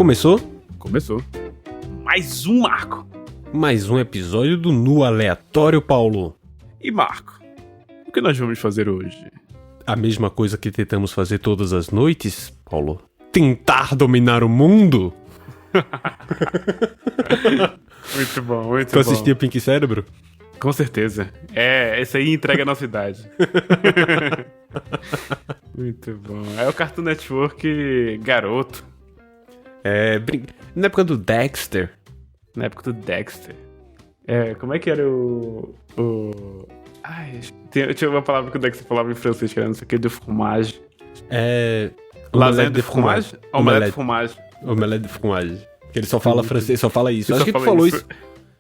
Começou? Começou. Mais um, Marco. Mais um episódio do Nu Aleatório, Paulo. E Marco, o que nós vamos fazer hoje? A mesma coisa que tentamos fazer todas as noites, Paulo. Tentar dominar o mundo? Muito bom, muito bom. Tu assistia Pink Cérebro? Com certeza. Esse aí entrega a nossa idade. Muito bom. É o Cartoon Network garoto. Na época do Dexter. Na época do Dexter. Como é que era o... tinha uma palavra que o Dexter falava em francês, que era não sei o que, de fromage. Lasanha de fromage? Omelette de fromage. Omelette de fromage. Que ele só fala francês, só fala isso. Acho que tu fala falou isso. Não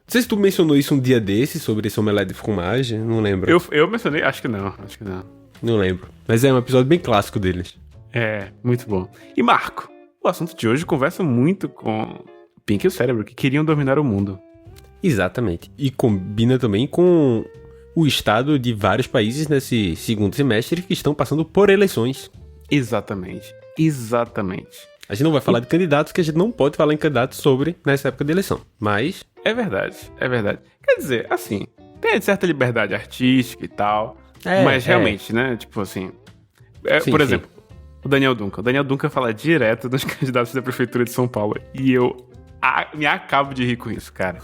sei se tu mencionou isso um dia desse, sobre esse omelette de fromage, não lembro. Eu mencionei? Acho que não. Não lembro. Mas é um episódio bem clássico deles. Muito bom. E Marco, o assunto de hoje conversa muito com Pink e o Cérebro, que queriam dominar o mundo. Exatamente. E combina também com o estado de vários países nesse segundo semestre que estão passando por eleições. Exatamente. A gente não vai falar de candidatos, que a gente não pode falar em candidatos sobre nessa época de eleição. Mas... É verdade. Quer dizer, assim, tem certa liberdade artística e tal, mas realmente, né, tipo assim... por exemplo, o Daniel Duncan. O Daniel Duncan fala direto dos candidatos da Prefeitura de São Paulo. E eu me acabo de rir com isso, cara.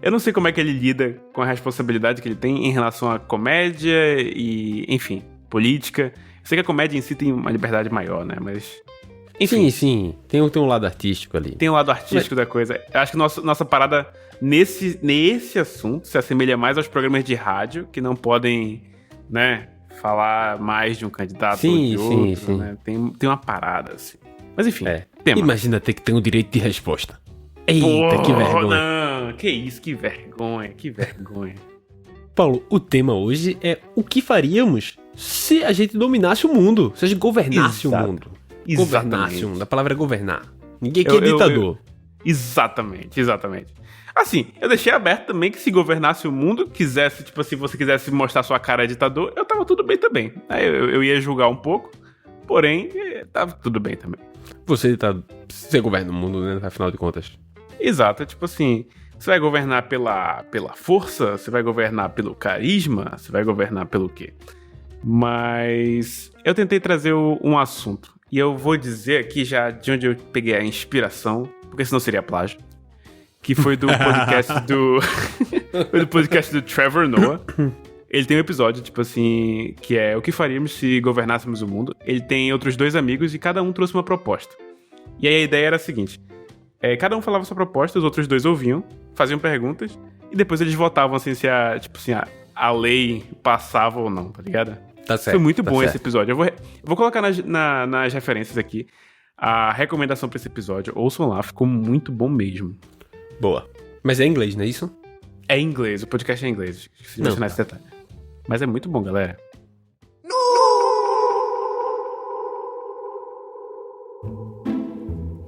Eu não sei como é que ele lida com a responsabilidade que ele tem em relação à comédia e, enfim, política. Eu sei que a comédia em si tem uma liberdade maior, né, mas... Enfim. Sim. Tem um lado artístico ali. Tem um lado artístico da coisa. Eu acho que nossa parada nesse assunto se assemelha mais aos programas de rádio, que não podem, né, falar mais de um candidato ou de outro, né? Tem uma parada, assim. Mas enfim, tema. Imagina ter que ter um direito de resposta. Eita, que vergonha. Não, que isso, que vergonha. Paulo, o tema hoje é o que faríamos se a gente dominasse o mundo, se a gente governasse o mundo. Governasse o mundo, a palavra é governar. Ninguém aqui é ditador. Exatamente. Assim, eu deixei aberto também que se governasse o mundo, quisesse, tipo assim, você quisesse mostrar sua cara de ditador, eu tava tudo bem também. Aí eu ia julgar um pouco, porém, tava tudo bem também. Você governa o mundo, né, afinal de contas. Exato, tipo assim, você vai governar pela força, você vai governar pelo carisma, você vai governar pelo quê? Mas eu tentei trazer um assunto, e eu vou dizer aqui já de onde eu peguei a inspiração, porque senão seria plágio. Que foi do podcast do podcast do Trevor Noah. Ele tem um episódio, tipo assim, que é o que faríamos se governássemos o mundo. Ele tem outros dois amigos e cada um trouxe uma proposta. E aí a ideia era a seguinte: cada um falava sua proposta, os outros dois ouviam, faziam perguntas, e depois eles votavam assim se a lei passava ou não, tá ligado? Tá certo. Foi muito bom esse episódio. Eu vou colocar nas referências aqui a recomendação pra esse episódio. Ouçam lá, ficou muito bom mesmo. Boa. Mas é em inglês, não é isso? É em inglês, o podcast é em inglês. Esqueci de mencionar esse detalhe. Mas é muito bom, galera.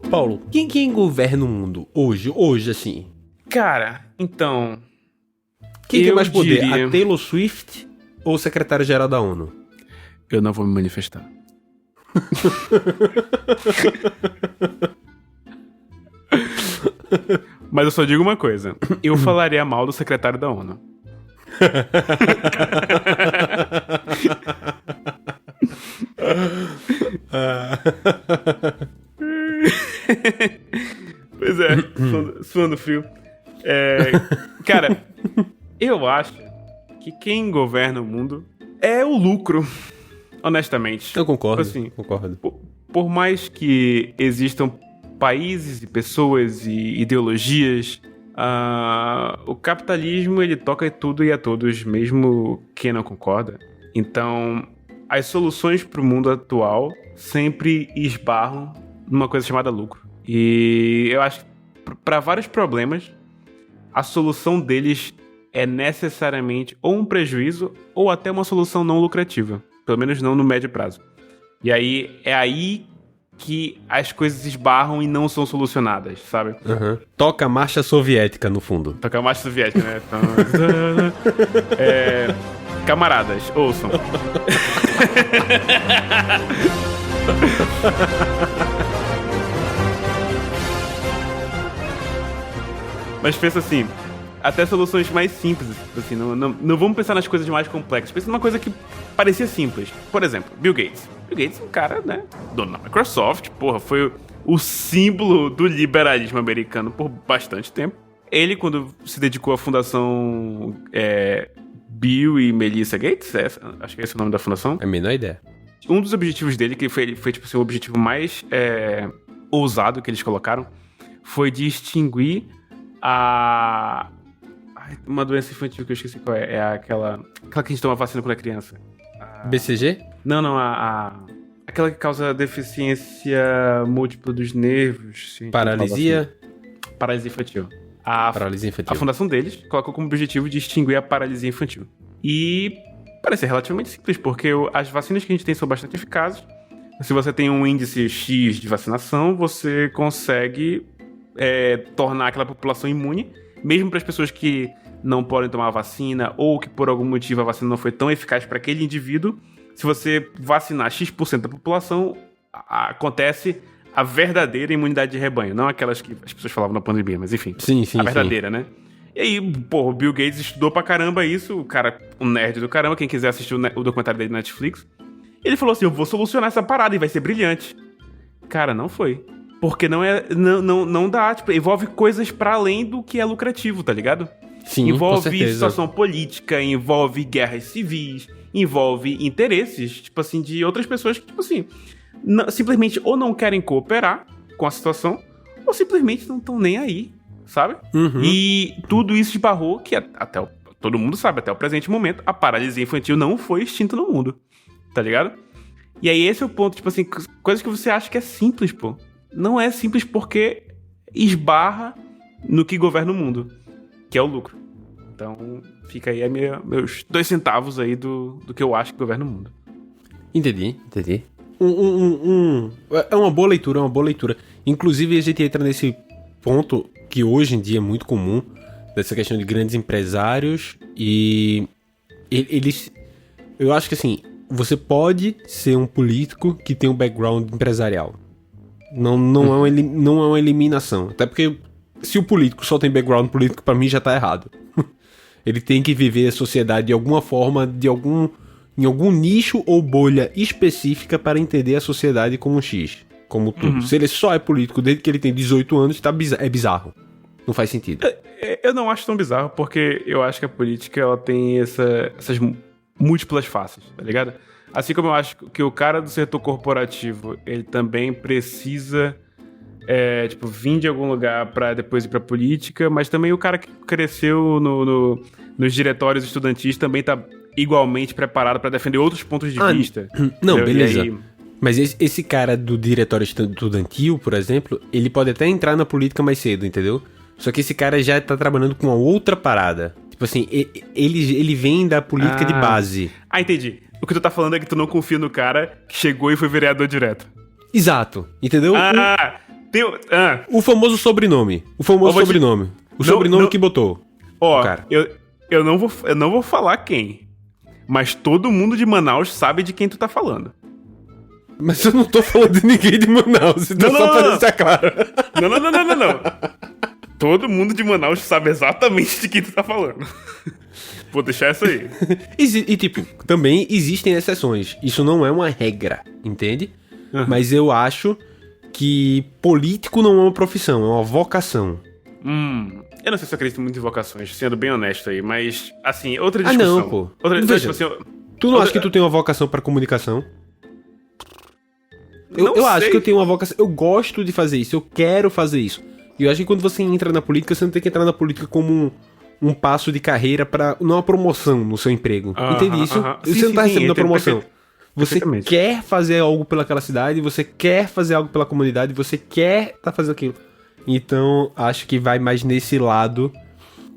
Paulo, quem governa o mundo hoje assim? Cara, então... Quem tem mais poder, a Taylor Swift ou o secretário-geral da ONU? Eu não vou me manifestar. Mas eu só digo uma coisa. Eu falaria mal do secretário da ONU. Pois é, suando frio. Cara, eu acho que quem governa o mundo é o lucro, honestamente. Eu concordo, assim, concordo. Por mais que existam países e pessoas e ideologias, o capitalismo ele toca tudo e a todos, mesmo quem não concorda. Então, as soluções para o mundo atual sempre esbarram numa coisa chamada lucro. E eu acho que para vários problemas, a solução deles é necessariamente ou um prejuízo ou até uma solução não lucrativa. Pelo menos não no médio prazo. E aí, é aí que as coisas esbarram e não são solucionadas, sabe? Uhum. Toca a marcha soviética no fundo. Toca a marcha soviética, né? Camaradas, ouçam. Mas pensa assim, até soluções mais simples, assim, não vamos pensar nas coisas mais complexas. Pensa numa coisa que parecia simples. Por exemplo, Bill Gates. Bill Gates é um cara, né, dono da Microsoft, porra, foi o símbolo do liberalismo americano por bastante tempo. Ele, quando se dedicou à fundação Bill e Melissa Gates, acho que esse é o nome da fundação. É a menor ideia. Um dos objetivos dele, que foi tipo assim, o objetivo mais ousado que eles colocaram, foi de extinguir uma doença infantil que eu esqueci qual é. É aquela que a gente toma vacina quando é criança. BCG? Não, aquela que causa deficiência múltipla dos nervos. Paralisia? Assim. Paralisia infantil. Paralisia infantil. A fundação deles colocou como objetivo de extinguir a paralisia infantil. E parece ser relativamente simples, porque as vacinas que a gente tem são bastante eficazes. Se você tem um índice X de vacinação, você consegue tornar aquela população imune, mesmo para as pessoas que não podem tomar a vacina ou que por algum motivo a vacina não foi tão eficaz para aquele indivíduo. Se você vacinar X% da população, acontece a verdadeira imunidade de rebanho, não aquelas que as pessoas falavam na pandemia, mas enfim. Sim, a verdadeira, né? E aí, o Bill Gates estudou pra caramba isso, o cara, um nerd do caramba, quem quiser assistir o documentário dele na Netflix. Ele falou assim, eu vou solucionar essa parada e vai ser brilhante. Cara, não foi. Porque não dá, tipo, envolve coisas pra além do que é lucrativo, tá ligado? Sim, envolve situação política, envolve guerras civis, envolve interesses, tipo assim, de outras pessoas que, tipo assim, simplesmente ou não querem cooperar com a situação, ou simplesmente não estão nem aí, sabe? Uhum. E tudo isso esbarrou que todo mundo sabe, até o presente momento, a paralisia infantil não foi extinta no mundo, tá ligado? E aí esse é o ponto, tipo assim, coisas que você acha que é simples, pô. Não é simples porque esbarra no que governa o mundo, que é o lucro. Então, fica aí meus 2 centavos aí do que eu acho que governa o mundo. Entendi. É uma boa leitura, Inclusive, a gente entra nesse ponto que hoje em dia é muito comum, dessa questão de grandes empresários e eles... Eu acho que assim, você pode ser um político que tem um background empresarial. Não é uma eliminação. Até porque se o político só tem background político, pra mim já tá errado. Ele tem que viver a sociedade de alguma forma, em algum nicho ou bolha específica para entender a sociedade como um X, como tudo. Se ele só é político desde que ele tem 18 anos, é bizarro. Não faz sentido. Eu não acho tão bizarro, porque eu acho que a política ela tem essas múltiplas faces, tá ligado? Assim como eu acho que o cara do setor corporativo, ele também precisa vir de algum lugar pra depois ir pra política, mas também o cara que cresceu nos diretórios estudantis também tá igualmente preparado pra defender outros pontos de vista. Não, beleza. Aí... Mas esse cara do diretório estudantil, por exemplo, ele pode até entrar na política mais cedo, entendeu? Só que esse cara já tá trabalhando com uma outra parada. Tipo assim, ele vem da política de base. Ah, entendi. O que tu tá falando é que tu não confia no cara que chegou e foi vereador direto. Exato, entendeu? O famoso sobrenome. O sobrenome que botou. Ó, eu não vou falar quem. Mas todo mundo de Manaus sabe de quem tu tá falando. Mas eu não tô falando de ninguém de Manaus, então só pra deixar claro. Não. Todo mundo de Manaus sabe exatamente de quem tu tá falando. Vou deixar isso aí. E tipo, também existem exceções. Isso não é uma regra, entende? Uhum. Mas eu acho que político não é uma profissão, é uma vocação. Eu não sei se eu acredito muito em vocações, sendo bem honesto aí, mas, assim, outra discussão. Ah, não, pô. Veja, tipo assim, tu não acha que tu tem uma vocação pra comunicação? Eu acho que eu tenho uma vocação. Eu gosto de fazer isso, eu quero fazer isso. E eu acho que quando você entra na política, você não tem que entrar na política como um passo de carreira pra... Não uma promoção no seu emprego. Entende isso? Você não tá recebendo a promoção. Você quer fazer algo pelaquela cidade, você quer fazer algo pela comunidade, você quer tá fazendo aquilo. Então, acho que vai mais nesse lado.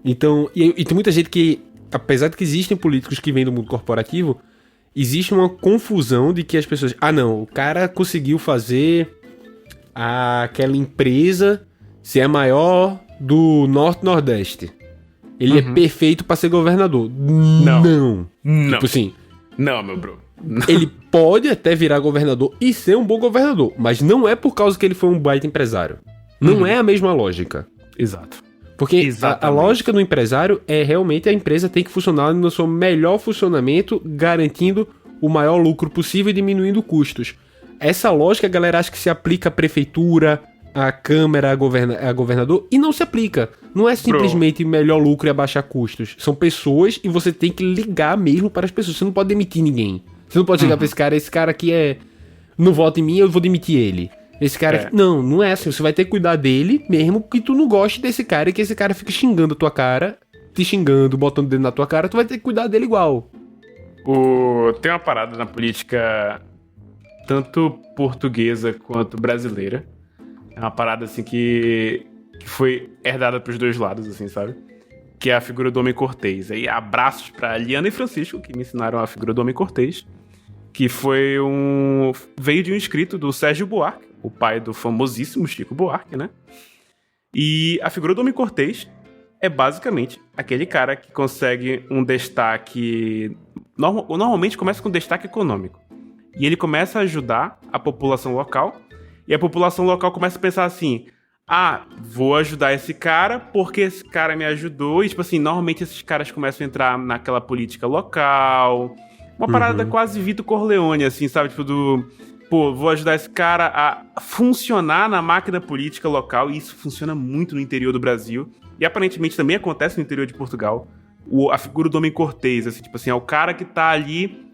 Então, e tem muita gente que, apesar de que existem políticos que vêm do mundo corporativo, existe uma confusão de que as pessoas... Ah, não, o cara conseguiu fazer aquela empresa ser a maior do Norte-Nordeste. Ele é perfeito pra ser governador. Não. Tipo assim... Não, meu bro. Não. Ele pode até virar governador e ser um bom governador, mas não é por causa que ele foi um baita empresário. Não é a mesma lógica. Exato. Porque a lógica do empresário é realmente a empresa tem que funcionar no seu melhor funcionamento, garantindo o maior lucro possível e diminuindo custos. Essa lógica, a galera acha que se aplica à prefeitura, à Câmara, a governador, e não se aplica. Não é simplesmente melhor lucro e abaixar custos. São pessoas e você tem que ligar mesmo para as pessoas. Você não pode demitir ninguém. Você não pode chegar pra esse cara aqui não vota em mim, eu vou demitir ele. Esse cara aqui, não é assim. Você vai ter que cuidar dele, mesmo que tu não goste desse cara e que esse cara fique xingando a tua cara, te xingando, botando o dedo na tua cara, tu vai ter que cuidar dele igual. Tem uma parada na política tanto portuguesa quanto brasileira. É uma parada, assim, que foi herdada pros dois lados, assim, sabe? Que é a figura do homem cortês. Aí, abraços pra Liana e Francisco, que me ensinaram a figura do homem cortês, que veio de um escrito do Sérgio Buarque, o pai do famosíssimo Chico Buarque, né? E a figura do homem cortês é basicamente aquele cara que consegue um destaque... Normalmente começa com destaque econômico. E ele começa a ajudar a população local, e a população local começa a pensar assim: vou ajudar esse cara porque esse cara me ajudou. E, tipo assim, normalmente esses caras começam a entrar naquela política local. Uma parada quase Vito Corleone, assim, sabe? Tipo, vou ajudar esse cara a funcionar na máquina política local. E isso funciona muito no interior do Brasil. E aparentemente também acontece no interior de Portugal. A figura do homem cortês, assim, tipo assim, é o cara que tá ali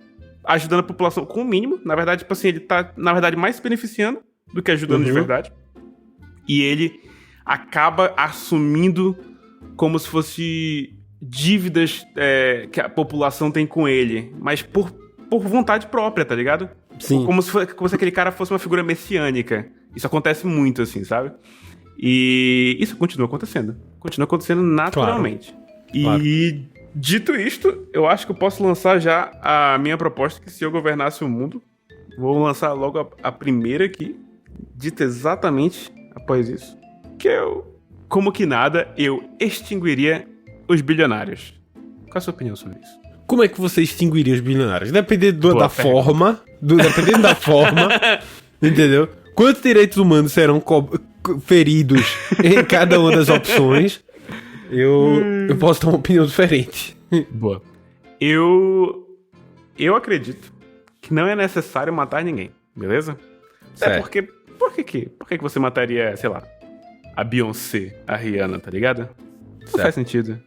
ajudando a população com o mínimo. Na verdade, tipo assim, ele tá, na verdade, mais se beneficiando do que ajudando de verdade. E ele acaba assumindo como se fosse dívidas que a população tem com ele, mas por vontade própria, tá ligado? Sim. Como se aquele cara fosse uma figura messiânica. Isso acontece muito, assim, sabe? E isso continua acontecendo. Continua acontecendo naturalmente. Claro. E dito isto, eu acho que eu posso lançar já a minha proposta, que se eu governasse o mundo, vou lançar logo a primeira aqui, dita exatamente após isso, que como que nada, eu extinguiria os bilionários. Qual é a sua opinião sobre isso? Como é que você extinguiria os bilionários? Dependendo da forma, entendeu? Quantos direitos humanos serão feridos em cada uma das opções? Eu posso ter uma opinião diferente. Boa. Eu acredito que não é necessário matar ninguém, beleza? Certo. É porque... Por que você mataria, sei lá, a Beyoncé, a Rihanna, tá ligado? Não faz sentido.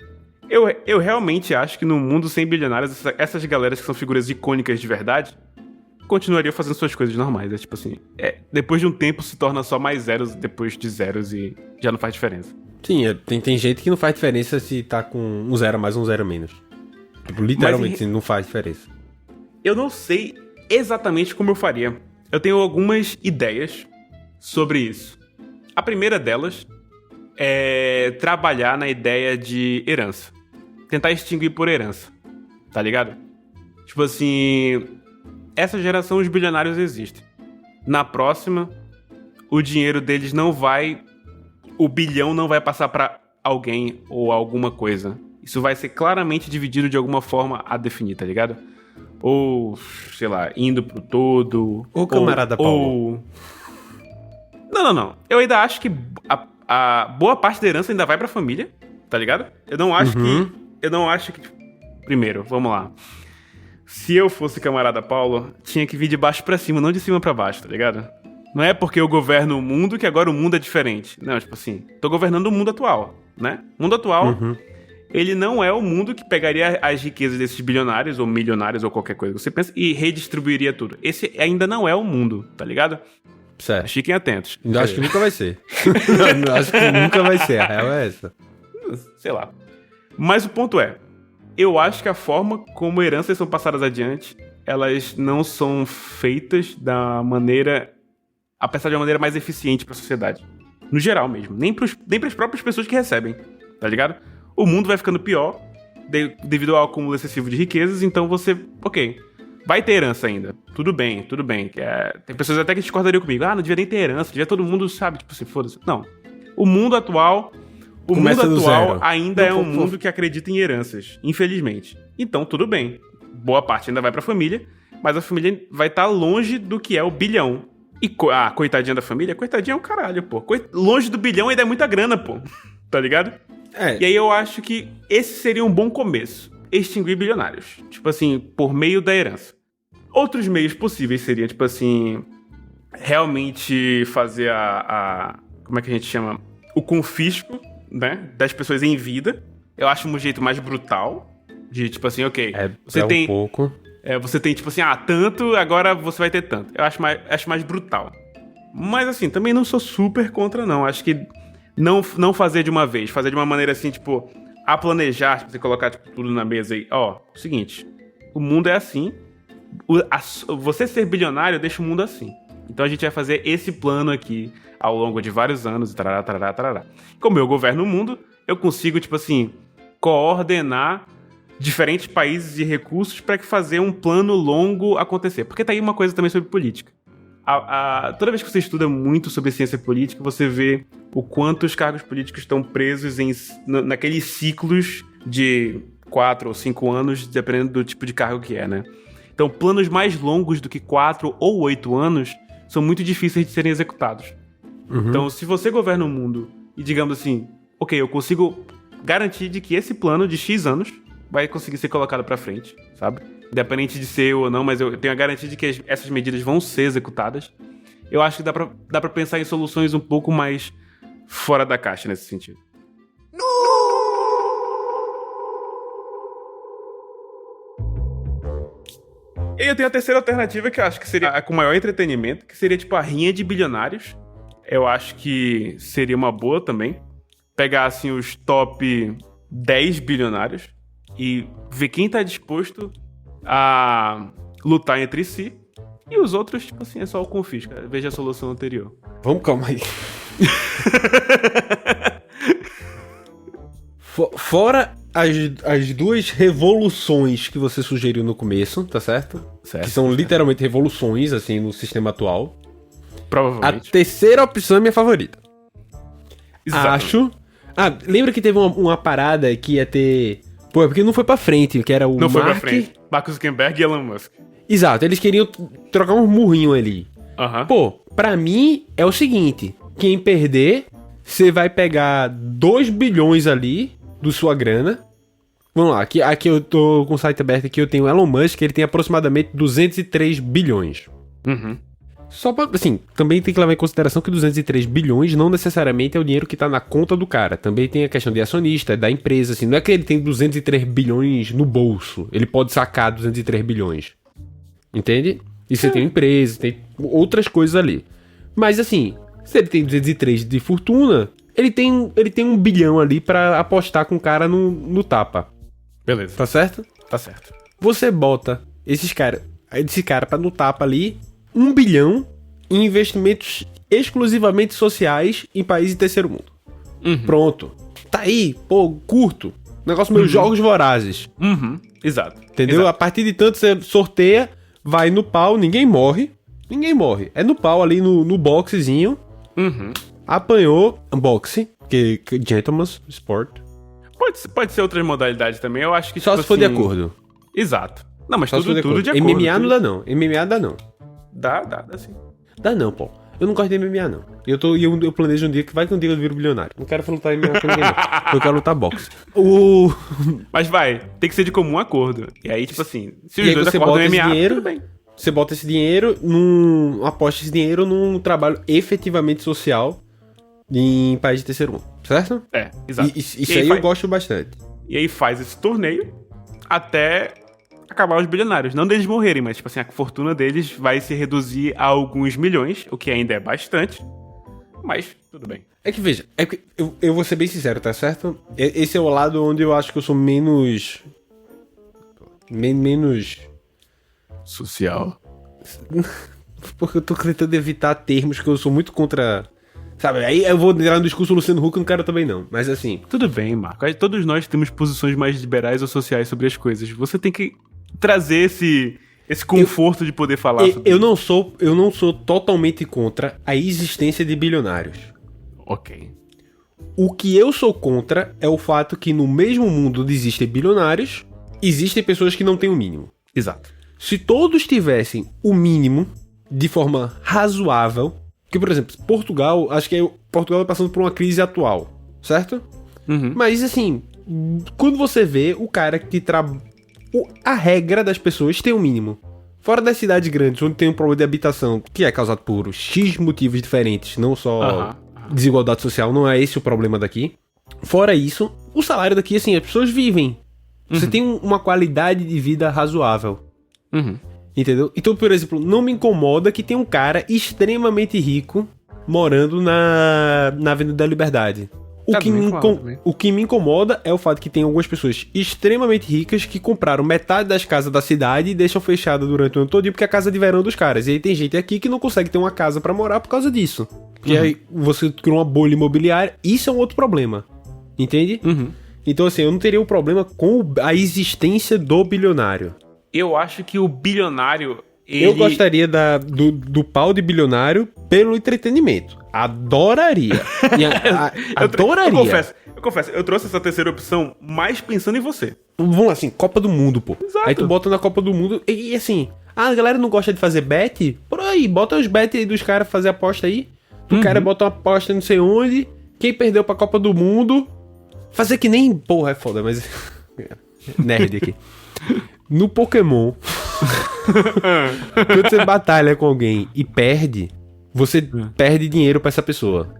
Eu realmente acho que no mundo sem bilionários, essas galeras que são figuras icônicas de verdade, continuariam fazendo suas coisas normais. É tipo assim, depois de um tempo se torna só mais zeros depois de zeros e já não faz diferença. Sim, tem gente que não faz diferença se tá com um zero a mais, um zero a menos. Tipo, literalmente, não faz diferença. Eu não sei exatamente como eu faria. Eu tenho algumas ideias sobre isso. A primeira delas é trabalhar na ideia de herança. Tentar extinguir por herança. Tá ligado? Tipo assim, essa geração os bilionários existem. Na próxima, o dinheiro deles não vai... O bilhão não vai passar pra alguém ou alguma coisa. Isso vai ser claramente dividido de alguma forma a definir, tá ligado? Ou, sei lá, indo pro todo. Ou camarada Paulo. Não. Eu ainda acho que a boa parte da herança ainda vai pra família, tá ligado? Eu não acho que... Primeiro, vamos lá. Se eu fosse camarada Paulo, tinha que vir de baixo pra cima, não de cima pra baixo, tá ligado? Não é porque eu governo o mundo que agora o mundo é diferente. Não, tipo assim, tô governando o mundo atual, né? O mundo atual, ele não é o mundo que pegaria as riquezas desses bilionários ou milionários ou qualquer coisa que você pensa e redistribuiria tudo. Esse ainda não é o mundo, tá ligado? Certo. Fiquem atentos. Eu acho que nunca vai ser. Acho que nunca vai ser, a real é essa. Sei lá. Mas o ponto é, eu acho que a forma como heranças são passadas adiante, elas não são feitas da maneira... apesar de uma maneira mais eficiente pra sociedade. No geral mesmo. Nem pras próprias pessoas que recebem, tá ligado? O mundo vai ficando pior devido ao acúmulo excessivo de riquezas, então você... Ok, vai ter herança ainda. Tudo bem. Tem pessoas até que discordariam comigo. Não devia nem ter herança, devia todo mundo, sabe, tipo, se foda-se. Não. O mundo atual ainda é um mundo que acredita em heranças, infelizmente. Então, tudo bem. Boa parte ainda vai pra família, mas a família vai estar longe do que é o bilhão. E coitadinha da família? Coitadinha é o caralho, pô. Longe do bilhão ainda é muita grana, pô. Tá ligado? E aí eu acho que esse seria um bom começo. Extinguir bilionários. Tipo assim, por meio da herança. Outros meios possíveis seriam, tipo assim, realmente fazer como é que a gente chama? O confisco, né? Das pessoas em vida. Eu acho um jeito mais brutal. De, tipo assim, ok. Você tem um pouco. Você tem, tipo assim, tanto, agora você vai ter tanto. Eu acho mais brutal. Mas, assim, também não sou super contra, não. Acho que não fazer de uma vez. Fazer de uma maneira, assim, tipo, a planejar. Tipo, você colocar, tipo, tudo na mesa aí. Ó, seguinte. O mundo é assim. Você ser bilionário deixa o mundo assim. Então a gente vai fazer esse plano aqui ao longo de vários anos. Tarará, tarará, tarará. Como eu governo o mundo, eu consigo, tipo assim, coordenar diferentes países e recursos para fazer um plano longo acontecer. Porque tá aí uma coisa também sobre política. Toda vez que você estuda muito sobre ciência política, você vê o quanto os cargos políticos estão presos naqueles ciclos de 4 ou 5 anos, dependendo do tipo de cargo que é, né? Então, planos mais longos do que 4 ou 8 anos são muito difíceis de serem executados. Uhum. Então, se você governa o mundo e, digamos assim, ok, eu consigo garantir de que esse plano de X anos vai conseguir ser colocado pra frente, sabe? Independente de ser eu ou não, mas eu tenho a garantia de que essas medidas vão ser executadas. Eu acho que dá pra pensar em soluções um pouco mais fora da caixa nesse sentido. E eu tenho a terceira alternativa, que eu acho que seria a com maior entretenimento, que seria tipo a rinha de bilionários. Eu acho que seria uma boa também. Pegar, assim, os top 10 bilionários e ver quem tá disposto a lutar entre si. E os outros, tipo assim, é só o confisco. Veja a solução anterior. Vamos, calma aí. Fora as duas revoluções que você sugeriu no começo, tá certo? Que são literalmente revoluções, assim, no sistema atual. Provavelmente. A terceira opção é minha favorita. Exato. Acho... lembra que teve uma parada que ia ter... Pô, é porque não foi pra frente, que era o Não foi pra frente. Mark Zuckerberg e Elon Musk. Exato, eles queriam trocar um murrinho ali. Pô, pra mim é o seguinte, quem perder, você vai pegar 2 bilhões ali do sua grana. Vamos lá, aqui eu tô com o site aberto aqui, eu tenho o Elon Musk, ele tem aproximadamente 203 bilhões. Uhum. Só pra, assim, também tem que levar em consideração que 203 bilhões não necessariamente é o dinheiro que tá na conta do cara. Também tem a questão de acionista, da empresa, assim. Não é que ele tem 203 bilhões no bolso. Ele pode sacar 203 bilhões. Entende? E você tem uma empresa, tem outras coisas ali. Mas, assim, se ele tem 203 de fortuna, ele tem 1 bilhão ali pra apostar com o cara no tapa. Beleza. Tá certo? Tá certo. Você bota esse cara pra no tapa ali 1 bilhão em investimentos exclusivamente sociais em países de terceiro mundo. Uhum. Pronto. Tá aí, pô, curto. Negócio meio jogos vorazes. Uhum. Exato. Entendeu? Exato. A partir de tanto você sorteia, vai no pau, ninguém morre. Ninguém morre. É no pau ali no boxezinho. Uhum. Apanhou, boxe, que gentleman's sport. Pode ser outras modalidades também, eu acho que... Só tipo se for de assim, acordo. Exato. Não, mas Só tudo se for de acordo. MMA não dá não. MMA dá não. Dá sim. Dá não, pô. Eu não gosto de MMA, não. Eu planejo um dia que vai que um dia eu viro bilionário. Não quero lutar MMA com ninguém, não. Eu quero lutar boxe. Mas tem que ser de comum acordo. E aí, tipo assim, se os dois acordam no MMA, tudo bem. Você bota esse dinheiro aposta esse dinheiro num trabalho efetivamente social em país de terceiro mundo, certo? É, exato. Isso aí eu gosto bastante. E aí faz esse torneio até acabar os bilionários. Não deles morrerem, mas tipo assim, a fortuna deles vai se reduzir a alguns milhões, o que ainda é bastante. Mas tudo bem. É que veja, eu vou ser bem sincero, tá certo? Esse é o lado onde eu acho que eu sou menos social. Porque eu tô tentando evitar termos que eu sou muito contra... Sabe, aí eu vou entrar no discurso Luciano Huck, eu não quero também não. Mas assim... Tudo bem, Marco. Todos nós temos posições mais liberais ou sociais sobre as coisas. Você tem que trazer esse conforto de poder falar sobre isso. Eu não sou totalmente contra a existência de bilionários. Ok. O que eu sou contra é o fato que no mesmo mundo onde existem bilionários, existem pessoas que não têm o mínimo. Exato. Se todos tivessem o mínimo de forma razoável... Porque, por exemplo, Portugal, acho que Portugal está passando por uma crise atual, certo? Mas, assim, quando você vê o cara que a regra das pessoas tem um mínimo. Fora das cidades grandes, onde tem um problema de habitação, que é causado por X motivos diferentes, não só desigualdade social, não é esse o problema daqui. Fora isso, o salário daqui, assim, as pessoas vivem. Você tem uma qualidade de vida razoável. Entendeu? Então, por exemplo, não me incomoda que tem um cara extremamente rico morando na Avenida da Liberdade. O que me incomoda é o fato que tem algumas pessoas extremamente ricas que compraram metade das casas da cidade e deixam fechada durante o ano todo porque é a casa de verão dos caras. E aí tem gente aqui que não consegue ter uma casa pra morar por causa disso. Porque aí você criou uma bolha imobiliária, isso é um outro problema. Entende? Então, assim, eu não teria um problema com a existência do bilionário. Eu acho que o bilionário... Eu gostaria do pau de bilionário pelo entretenimento. Adoraria. Adoraria. Eu confesso, eu trouxe essa terceira opção mais pensando em você. Vamos lá, assim, Copa do Mundo, pô. Exato. Aí tu bota na Copa do Mundo e assim... a galera não gosta de fazer bet? Por aí, bota os bet aí dos caras fazer aposta aí. O cara bota uma aposta não sei onde. Quem perdeu pra Copa do Mundo... Fazer que nem... Porra, é foda, mas... Nerd aqui. No Pokémon... Quando você batalha com alguém e perde, você perde dinheiro pra essa pessoa.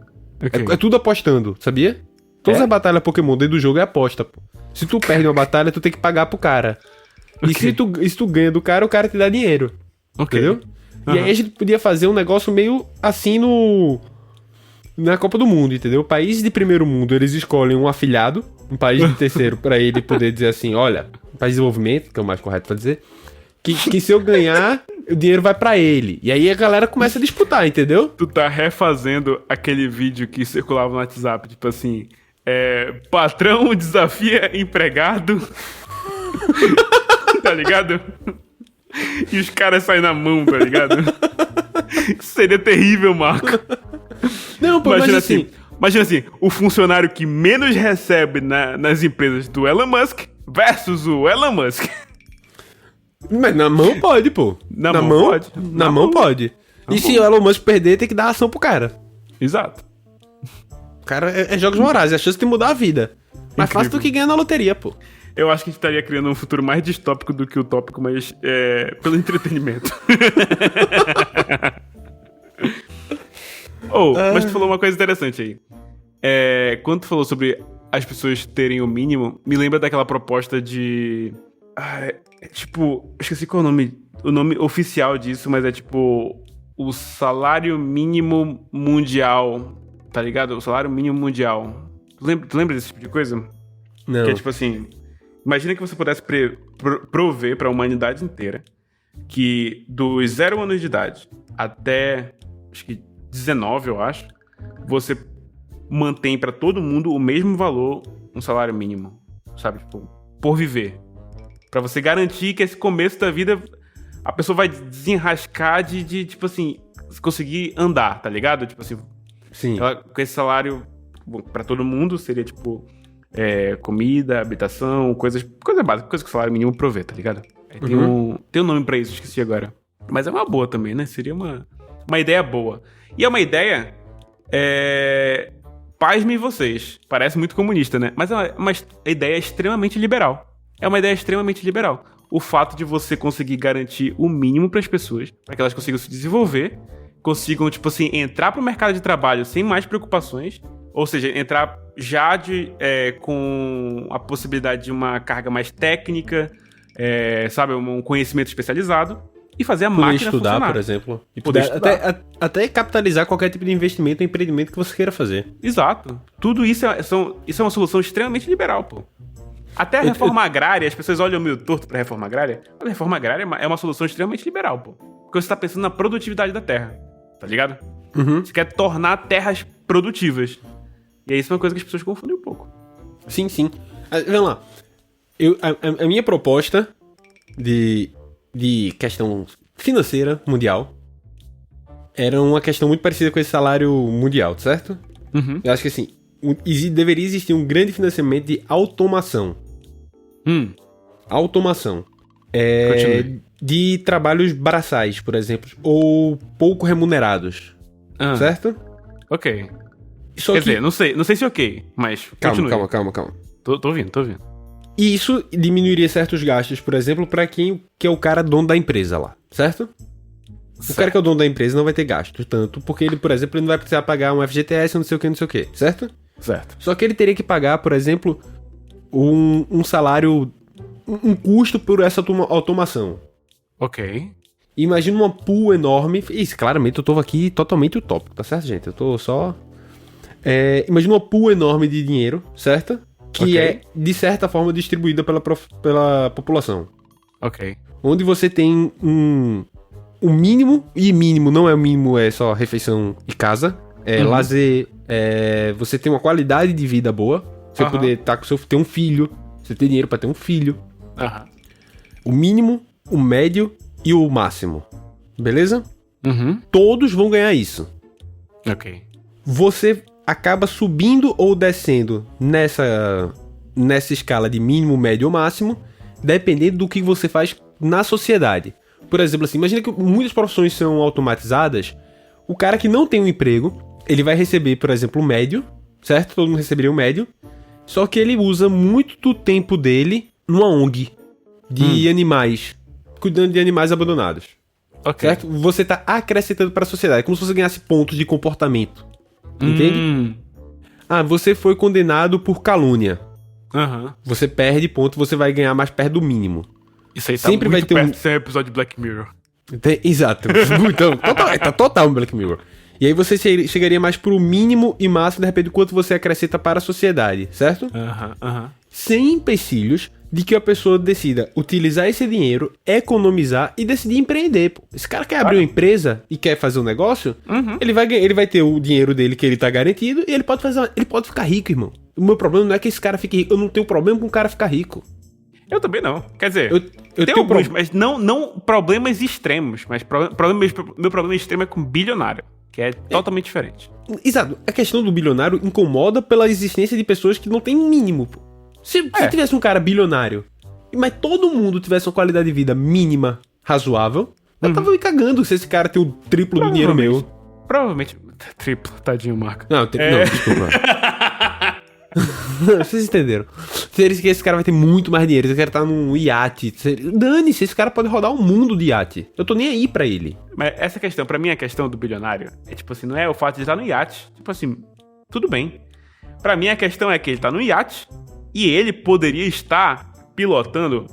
Okay. É tudo apostando, sabia? Todas as batalhas Pokémon dentro do jogo é aposta, pô. Se tu perde uma batalha, tu tem que pagar pro cara. Okay. E se tu ganha do cara, o cara te dá dinheiro. Okay. Entendeu? E aí a gente podia fazer um negócio meio assim na Copa do Mundo, entendeu? Países de primeiro mundo, eles escolhem um afilhado, um país de terceiro, pra ele poder dizer assim, olha, país de desenvolvimento, que é o mais correto pra dizer, que se eu ganhar, o dinheiro vai pra ele. E aí a galera começa a disputar, entendeu? Tu tá refazendo aquele vídeo que circulava no WhatsApp, tipo assim, patrão desafia empregado. Tá ligado? E os caras saem na mão, tá ligado? Isso seria terrível, Marco. Não, pô, imagina assim, o funcionário que menos recebe nas empresas do Elon Musk versus o Elon Musk. Mas na mão pode, pô. Na mão pode. Na mão pode. E se o Elon Musk perder, tem que dar ação pro cara. Exato. O cara é jogos morais, é a chance de mudar a vida. Mais fácil do que ganhar na loteria, pô. Eu acho que a gente estaria criando um futuro mais distópico do que utópico, mas pelo entretenimento. Mas tu falou uma coisa interessante aí. Quando tu falou sobre as pessoas terem o mínimo, me lembra daquela proposta de... tipo, esqueci qual é o nome oficial disso, mas é tipo o salário mínimo mundial, tá ligado? O salário mínimo mundial. Tu lembra desse tipo de coisa? Não. Que é tipo assim, imagina que você pudesse prover pra humanidade inteira que dos 0 anos de idade até, acho que 19, eu acho, você mantém pra todo mundo o mesmo valor, um salário mínimo, sabe? Tipo, por viver. Pra você garantir que esse começo da vida a pessoa vai desenrascar de tipo assim, conseguir andar, tá ligado? Tipo assim, sim. Com esse salário, bom, pra todo mundo seria tipo comida, habitação, coisa básica, coisa que o salário mínimo provê, tá ligado? Aí tem um nome pra isso, esqueci agora. Mas é uma boa também, né? Seria uma ideia boa. E é uma ideia... Pasmem vocês. Parece muito comunista, né? Mas é uma ideia extremamente liberal. É uma ideia extremamente liberal. O fato de você conseguir garantir o mínimo para as pessoas, para que elas consigam se desenvolver, consigam, tipo assim, entrar pro mercado de trabalho sem mais preocupações, ou seja, entrar já com a possibilidade de uma carga mais técnica, sabe, um conhecimento especializado, e fazer a máquina estudar, funcionar. por exemplo. E poder estudar. Até capitalizar qualquer tipo de investimento ou empreendimento que você queira fazer. Exato. Tudo isso isso é uma solução extremamente liberal, pô. Até a reforma agrária, as pessoas olham meio torto pra reforma agrária. A reforma agrária é uma solução extremamente liberal, pô. Porque você tá pensando na produtividade da terra, tá ligado? Você quer tornar terras produtivas. E é isso uma coisa que as pessoas confundem um pouco. Sim, sim. Vamos lá. A minha proposta de questão financeira mundial era uma questão muito parecida com esse salário mundial, certo? Eu acho que assim, deveria existir um grande financiamento de automação. Automação. De trabalhos braçais, por exemplo, ou pouco remunerados. Certo? Ok. Quer dizer, não sei se ok, mas Calma. Tô ouvindo. E isso diminuiria certos gastos, por exemplo, pra quem que é o cara dono da empresa lá, certo? O cara que é o dono da empresa não vai ter gasto tanto, porque ele, por exemplo, ele não vai precisar pagar um FGTS, não sei o que, certo? Certo. Só que ele teria que pagar, por exemplo, um salário, um custo por essa automação. Ok. Imagina uma pool enorme. Isso, claramente eu tô aqui totalmente utópico, tá certo, gente? Eu tô só... imagina uma pool enorme de dinheiro, certo? Que é, de certa forma, distribuída pela população. Ok. Onde você tem um mínimo, e mínimo não é o mínimo, é só refeição e casa. Lazer, você tem uma qualidade de vida boa. Você poder estar com ter um filho. Você ter dinheiro pra ter um filho. O mínimo, o médio e o máximo. Beleza? Todos vão ganhar isso. Ok. Você acaba subindo ou descendo nessa escala de mínimo, médio ou máximo, dependendo do que você faz na sociedade. Por exemplo, assim, imagina que muitas profissões são automatizadas. O cara que não tem um emprego, ele vai receber, por exemplo, o médio, certo? Todo mundo receberia o médio. Só que ele usa muito do tempo dele numa ONG de animais, cuidando de animais abandonados. Ok. Certo? Você tá acrescentando para a sociedade, como se você ganhasse pontos de comportamento. Entende? Você foi condenado por calúnia. Você perde ponto, você vai ganhar mais perto do mínimo. Isso aí tá sempre muito vai ter perto de ser um episódio de Black Mirror. Exato. Então, tá total um Black Mirror. E aí você chegaria mais pro mínimo e máximo, de repente, quanto você acrescenta para a sociedade, certo? Sem empecilhos de que a pessoa decida utilizar esse dinheiro, economizar e decidir empreender. Pô. Esse cara quer abrir uma empresa e quer fazer um negócio, ele vai ter o dinheiro dele que ele tá garantido e ele pode ficar rico, irmão. O meu problema não é que esse cara fique rico, eu não tenho problema com o cara ficar rico. Eu também não. Quer dizer, eu tenho alguns, mas não problemas extremos. Mas meu problema extremo é com bilionário, que é totalmente diferente. Exato. A questão do bilionário incomoda pela existência de pessoas que não têm mínimo, pô. Se tivesse um cara bilionário, mas todo mundo tivesse uma qualidade de vida mínima, razoável, eu tava me cagando se esse cara tem o triplo do dinheiro meu. Provavelmente. Triplo, tadinho, Marco. Não, desculpa. Vocês entenderam. Esse cara vai ter muito mais dinheiro. Esse cara tá num iate. Dane-se, esse cara pode rodar o mundo de iate. Eu tô nem aí pra ele. Mas essa questão, pra mim, a questão do bilionário é tipo assim, não é o fato de estar no iate. Tipo assim, tudo bem. Pra mim, a questão é que ele tá no iate e ele poderia estar pilotando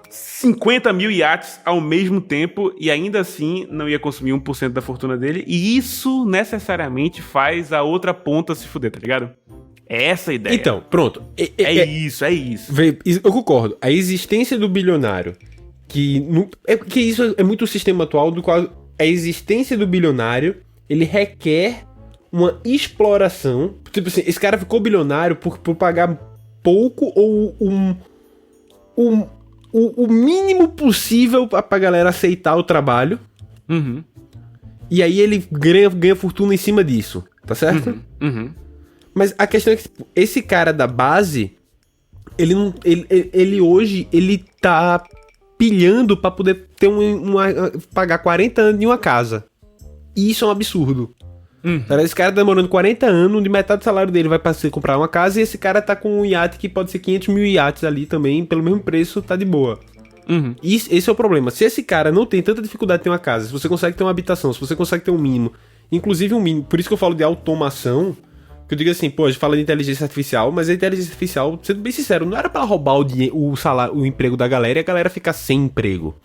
50 mil iates ao mesmo tempo e ainda assim não ia consumir 1% da fortuna dele. E isso necessariamente faz a outra ponta se fuder, tá ligado? É essa a ideia. Então, pronto. É isso. Eu concordo. A existência do bilionário, que isso é muito o sistema atual, do qual a existência do bilionário, ele requer uma exploração. Tipo assim, esse cara ficou bilionário por pagar pouco ou o mínimo possível pra galera aceitar o trabalho. E aí ele ganha fortuna em cima disso, tá certo? Mas a questão é que tipo, esse cara da base, ele hoje, ele tá pilhando pra poder ter pagar 40 anos de uma casa. E isso é um absurdo. Esse cara tá demorando 40 anos, de metade do salário dele vai pra comprar uma casa, e esse cara tá com um iate que pode ser 500 mil iates ali também, pelo mesmo preço, tá de boa. Esse é o problema. Se esse cara não tem tanta dificuldade de ter uma casa, se você consegue ter uma habitação, se você consegue ter um mínimo, inclusive um mínimo, por isso que eu falo de automação, que eu digo assim, pô, a gente fala de inteligência artificial, mas a inteligência artificial, sendo bem sincero, não era pra roubar o salário, o emprego da galera e a galera ficar sem emprego.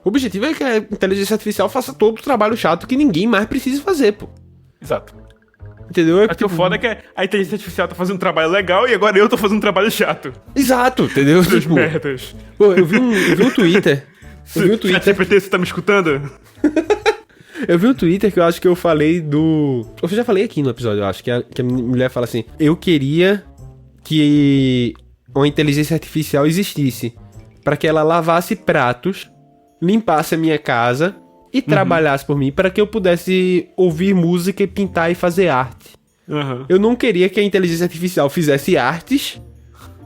O objetivo é que a inteligência artificial faça todo o trabalho chato que ninguém mais precisa fazer, pô. Exato. Entendeu? Mas o foda é que a inteligência artificial tá fazendo um trabalho legal e agora eu tô fazendo um trabalho chato. Exato, entendeu? Deus merdas. Pô, eu vi um Twitter. ChatGPT, você tá me escutando? Eu vi um Twitter que eu acho que eu falei do... Eu já falei aqui no episódio, eu acho, que a mulher fala assim, eu queria que uma inteligência artificial existisse para que ela lavasse pratos, limpasse a minha casa e trabalhasse por mim para que eu pudesse ouvir música e pintar e fazer arte. Eu não queria que a inteligência artificial fizesse artes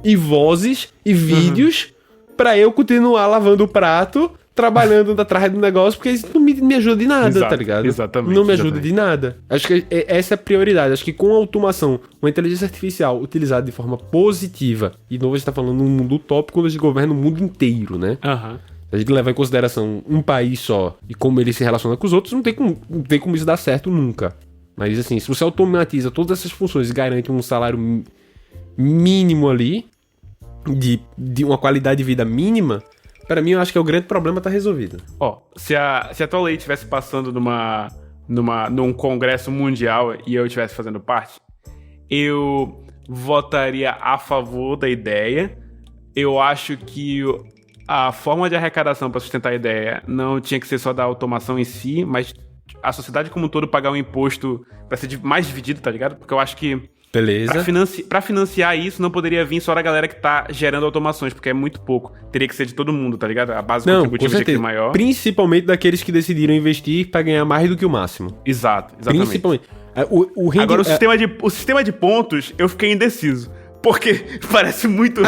e vozes e vídeos para eu continuar lavando o prato, trabalhando atrás do negócio, porque isso não me ajuda de nada, tá ligado? Exatamente. Não me ajuda de nada. Acho que essa é a prioridade. Acho que com a automação, uma inteligência artificial utilizada de forma positiva, e de novo a gente tá falando num mundo utópico, quando a gente governa o mundo inteiro, né? Aham. Se a gente levar em consideração um país só e como ele se relaciona com os outros, não tem como isso dar certo nunca. Mas assim, se você automatiza todas essas funções e garante um salário mínimo ali, de uma qualidade de vida mínima, pra mim eu acho que o grande problema tá resolvido. Ó, se a tua lei estivesse passando num congresso mundial e eu estivesse fazendo parte, eu votaria a favor da ideia. Eu acho que a forma de arrecadação para sustentar a ideia não tinha que ser só da automação em si, mas a sociedade como um todo pagar um imposto pra ser mais dividido, tá ligado? Porque eu acho que beleza. Pra financiar isso, não poderia vir só da galera que tá gerando automações, porque é muito pouco. Teria que ser de todo mundo, tá ligado? A base contributiva tinha que ser maior. Principalmente daqueles que decidiram investir pra ganhar mais do que o máximo. Exatamente. Principalmente. Agora, o sistema de pontos, eu fiquei indeciso. Porque parece muito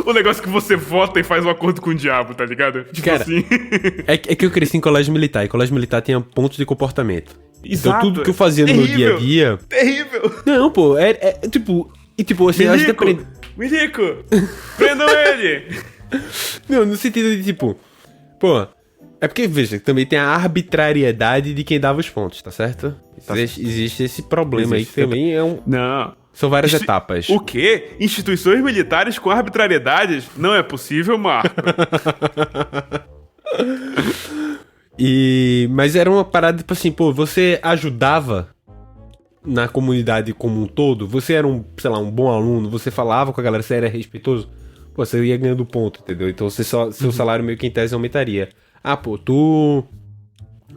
o negócio que você vota e faz um acordo com o diabo, tá ligado? Tipo cara, assim. é que eu cresci em colégio militar, e colégio militar tinha pontos de comportamento. Exato. Então tudo que eu fazia no meu dia a dia... Terrível! Não, pô, tipo, assim, eu acho que aprende... Milico! Prendam ele! Não, no sentido de, tipo... Pô, é porque, veja, também tem a arbitrariedade de quem dava os pontos, tá certo? Existe esse problema aí que também é um... Não. São várias etapas. O quê? Instituições militares com arbitrariedades? Não é possível, Marco. Mas era uma parada, tipo assim, pô, você ajudava na comunidade como um todo, você era um bom aluno, você falava com a galera, você era respeitoso, pô, você ia ganhando ponto, entendeu? Então seu salário meio que em tese aumentaria. Ah, pô,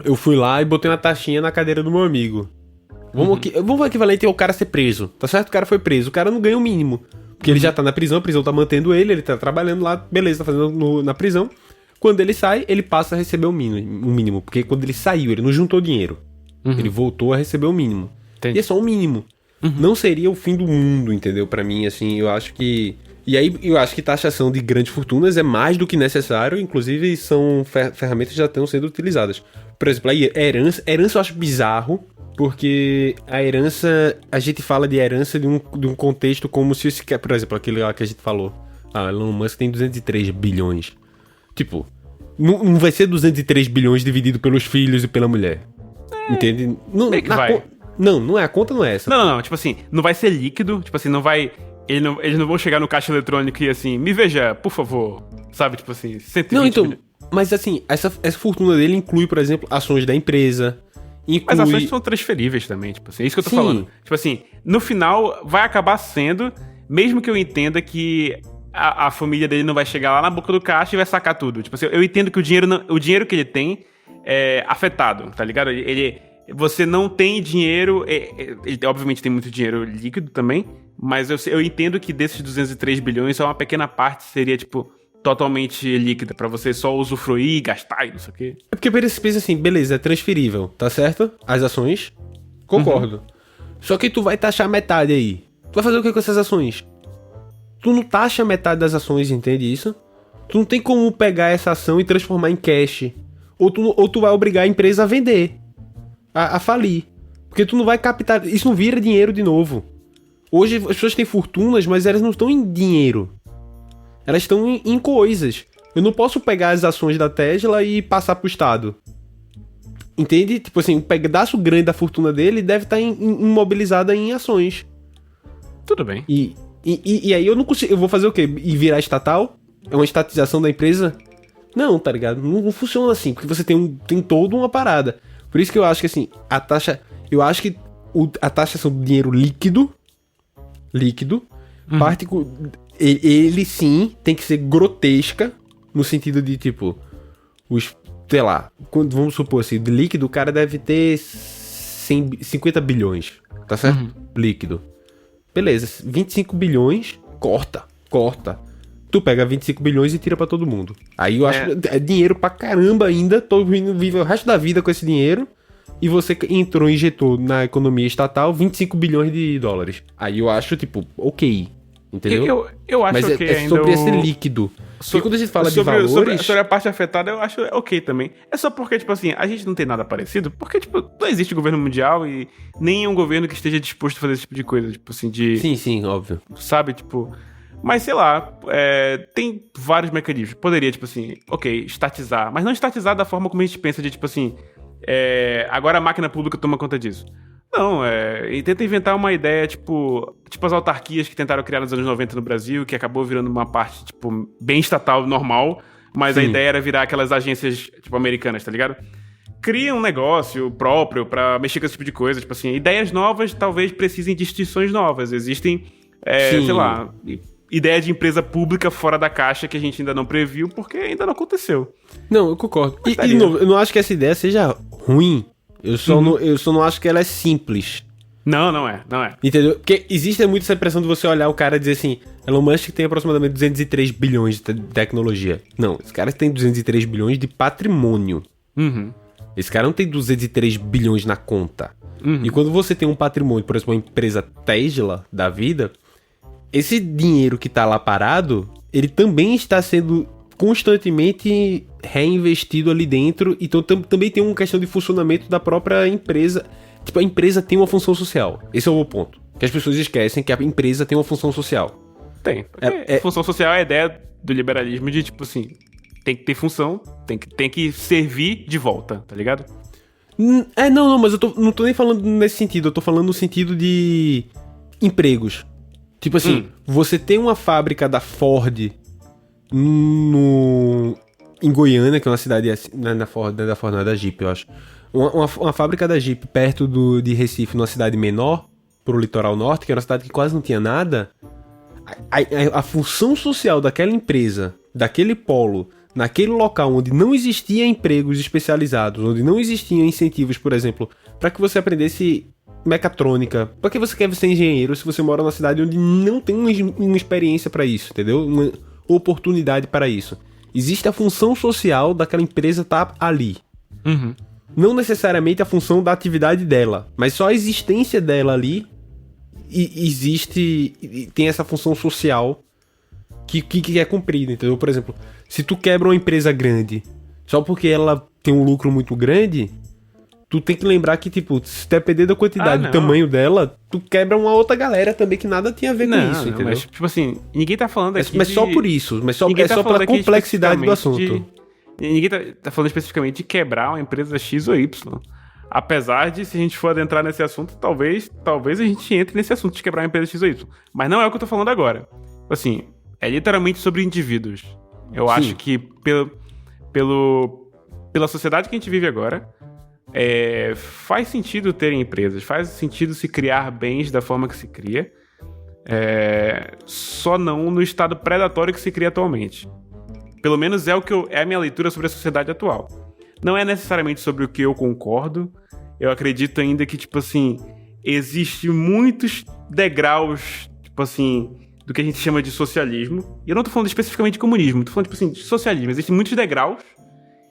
eu fui lá e botei uma taxinha na cadeira do meu amigo. Vamos o equivalente ao cara ser preso, tá certo? O cara foi preso, o cara não ganha o mínimo. Porque ele já tá na prisão, a prisão tá mantendo ele tá trabalhando lá, beleza, tá fazendo na prisão. Quando ele sai, ele passa a receber o mínimo. Porque quando ele saiu, ele não juntou dinheiro. Ele voltou a receber o mínimo. Entendi. E é só o mínimo. Não seria o fim do mundo, entendeu? Pra mim, assim, eu acho que... E aí, eu acho que taxação de grandes fortunas é mais do que necessário. Inclusive, são ferramentas que já estão sendo utilizadas. Por exemplo, a herança eu acho bizarro. Porque a herança, a gente fala de herança de um contexto como se, por exemplo, aquele lá que a gente falou. Elon Musk tem 203 bilhões. Tipo, não vai ser 203 bilhões dividido pelos filhos e pela mulher. Entende? Não A conta não é essa. Não, tipo assim, não vai ser líquido, tipo assim, não vai... Eles não vão chegar no caixa eletrônico e assim, me veja, por favor, sabe, tipo assim, 120 Não, então, milhões. mas assim, essa fortuna dele inclui, por exemplo, ações da empresa... Mas ações são transferíveis também, tipo assim, é isso que eu tô falando. Tipo assim, no final vai acabar sendo, mesmo que eu entenda que a família dele não vai chegar lá na boca do caixa e vai sacar tudo. Tipo assim, eu entendo que o dinheiro que ele tem é afetado, tá ligado? Você não tem dinheiro, ele obviamente tem muito dinheiro líquido também, mas eu entendo que desses 203 bilhões, só uma pequena parte seria, tipo... totalmente líquida, pra você só usufruir, gastar e não sei o quê. É porque você pensa assim, beleza, é transferível, tá certo? As ações, concordo. Só que tu vai taxar metade aí. Tu vai fazer o que com essas ações? Tu não taxa metade das ações, entende isso? Tu não tem como pegar essa ação e transformar em cash. Ou tu vai obrigar a empresa a vender. A falir. Porque tu não vai captar... Isso não vira dinheiro de novo. Hoje as pessoas têm fortunas, mas elas não estão em dinheiro. Elas estão em coisas. Eu não posso pegar as ações da Tesla e passar pro Estado. Entende? Tipo assim, um pedaço grande da fortuna dele deve estar imobilizada em ações. Tudo bem. E aí eu não consigo... Eu vou fazer o quê? E virar estatal? É uma estatização da empresa? Não, tá ligado? Não funciona assim, porque você tem toda uma parada. Por isso que eu acho que assim, a taxa... Eu acho que a taxação do dinheiro líquido... parte com... Ele sim tem que ser grotesca, no sentido de tipo, sei lá, vamos supor assim, de líquido o cara deve ter 50 bilhões, tá certo? Líquido. Beleza, 25 bilhões, corta. Tu pega 25 bilhões e tira pra todo mundo. Aí eu acho que é dinheiro pra caramba ainda, todo mundo vive o resto da vida com esse dinheiro, e você injetou na economia estatal 25 bilhões de dólares. Aí eu acho, tipo, ok. Entendeu? Eu acho mas que é ainda sobre esse líquido. E quando a gente fala de valores... Sobre a parte afetada, eu acho ok também. É só porque, tipo assim, a gente não tem nada parecido, porque, tipo, não existe governo mundial e nem um governo que esteja disposto a fazer esse tipo de coisa, tipo assim, de... Sim, óbvio. Sabe, tipo... Mas, sei lá, tem vários mecanismos. Poderia, tipo assim, ok, estatizar, mas não estatizar da forma como a gente pensa de, tipo assim, agora a máquina pública toma conta disso. Não, e tenta inventar uma ideia, tipo as autarquias que tentaram criar nos anos 90 no Brasil, que acabou virando uma parte, tipo, bem estatal, normal, mas a ideia era virar aquelas agências, tipo, americanas, tá ligado? Cria um negócio próprio pra mexer com esse tipo de coisa, tipo assim, ideias novas talvez precisem de instituições novas, existem, sei lá, ideia de empresa pública fora da caixa que a gente ainda não previu, porque ainda não aconteceu. Não, eu concordo. E de novo, eu não acho que essa ideia seja ruim. Eu só não acho que ela é simples. Não é. Entendeu? Porque existe muito essa impressão de você olhar o cara e dizer assim, Elon Musk tem aproximadamente 203 bilhões de tecnologia. Não, esse cara tem 203 bilhões de patrimônio. Esse cara não tem 203 bilhões na conta. E quando você tem um patrimônio, por exemplo, uma empresa Tesla da vida, esse dinheiro que tá lá parado, ele também está sendo constantemente reinvestido ali dentro, então também tem uma questão de funcionamento da própria empresa. Tipo, a empresa tem uma função social. Esse é o ponto. Que as pessoas esquecem que a empresa tem uma função social. Tem. Função social é a ideia do liberalismo de, tipo assim, tem que ter função, tem que servir de volta, tá ligado? Não, mas não tô nem falando nesse sentido, eu tô falando no sentido de empregos. Tipo assim, você tem uma fábrica da Ford em Goiânia, que é uma cidade da Ford, não é da Jeep, eu acho. Uma fábrica da Jeep perto de Recife, numa cidade menor, pro litoral norte, que era uma cidade que quase não tinha nada. A função social daquela empresa, daquele polo, naquele local onde não existia empregos especializados, onde não existiam incentivos, por exemplo, para que você aprendesse mecatrônica. Pra que você quer ser engenheiro se você mora numa cidade onde não tem uma experiência para isso, entendeu? Uma oportunidade para isso. Existe a função social daquela empresa tá ali. Não necessariamente a função da atividade dela, mas só a existência dela ali existe, tem essa função social que é cumprida, entendeu? Por exemplo, se tu quebra uma empresa grande só porque ela tem um lucro muito grande, tu tem que lembrar que, tipo, se depender da quantidade, do tamanho dela, tu quebra uma outra galera também que nada tinha a ver com isso, entendeu? Mas, tipo assim, ninguém tá falando aqui mas só por isso, é só pela complexidade do assunto. Ninguém tá falando especificamente de quebrar uma empresa X ou Y. Apesar de, se a gente for adentrar nesse assunto, talvez a gente entre nesse assunto de quebrar uma empresa X ou Y. Mas não é o que eu tô falando agora. Assim, é literalmente sobre indivíduos. Eu acho que pela sociedade que a gente vive agora, faz sentido terem empresas, faz sentido se criar bens da forma que se cria, só não no estado predatório que se cria atualmente. Pelo menos é a minha leitura sobre a sociedade atual. Não é necessariamente sobre o que eu concordo. Eu acredito ainda que, tipo assim, existe muitos degraus, tipo assim, do que a gente chama de socialismo. E eu não tô falando especificamente de comunismo, tô falando, tipo assim, de socialismo. Existem muitos degraus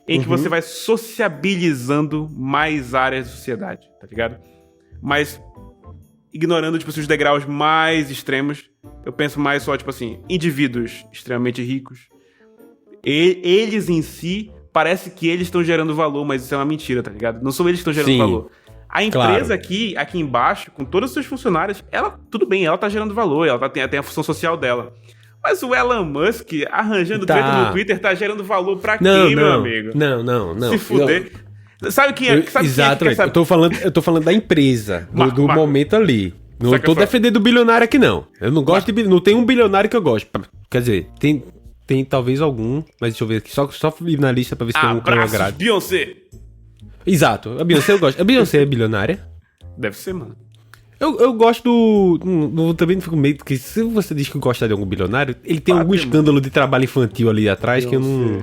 em que você vai sociabilizando mais áreas da sociedade, tá ligado? Mas, ignorando, tipo assim, os degraus mais extremos, eu penso mais só, tipo assim, indivíduos extremamente ricos. Eles em si, parece que eles estão gerando valor, mas isso é uma mentira, tá ligado? Não são eles que estão gerando valor. A empresa aqui embaixo, com todos os seus funcionários, tudo bem, ela tá gerando valor, ela tem a função social dela. Mas o Elon Musk, arranjando treta no Twitter, tá gerando valor pra quem, meu amigo? Não. Se fuder. Sabe quem é? Exatamente. Eu tô falando da empresa, do momento ali. Não tô defendendo o bilionário aqui, não. Eu não gosto de... Não tem um bilionário que eu gosto. Quer dizer, tem talvez algum, mas deixa eu ver aqui. Só ir na lista pra ver se tem algum que eu agrade. Beyoncé! Exato. A Beyoncé eu gosto. A Beyoncé é bilionária? Deve ser, mano. Eu gosto do... Também não fico meio... Porque se você diz que gosta de algum bilionário, ele tem algum escândalo de trabalho infantil ali atrás que eu não...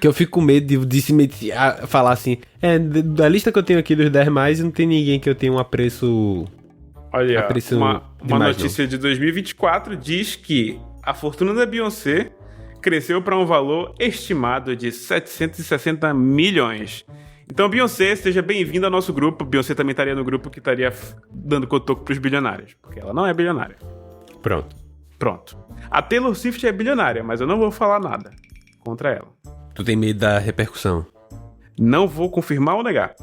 Que eu fico com medo de se meter a falar assim... Da lista que eu tenho aqui dos 10 mais, não tem ninguém que eu tenha um apreço... Olha, uma notícia de 2024 diz que a fortuna da Beyoncé cresceu para um valor estimado de 760 milhões. Então, Beyoncé, seja bem-vinda ao nosso grupo. Beyoncé também estaria no grupo que estaria dando cotoco pros bilionários, porque ela não é bilionária. Pronto. Pronto. A Taylor Swift é bilionária, mas eu não vou falar nada contra ela. Tu tem medo da repercussão? Não vou confirmar ou negar.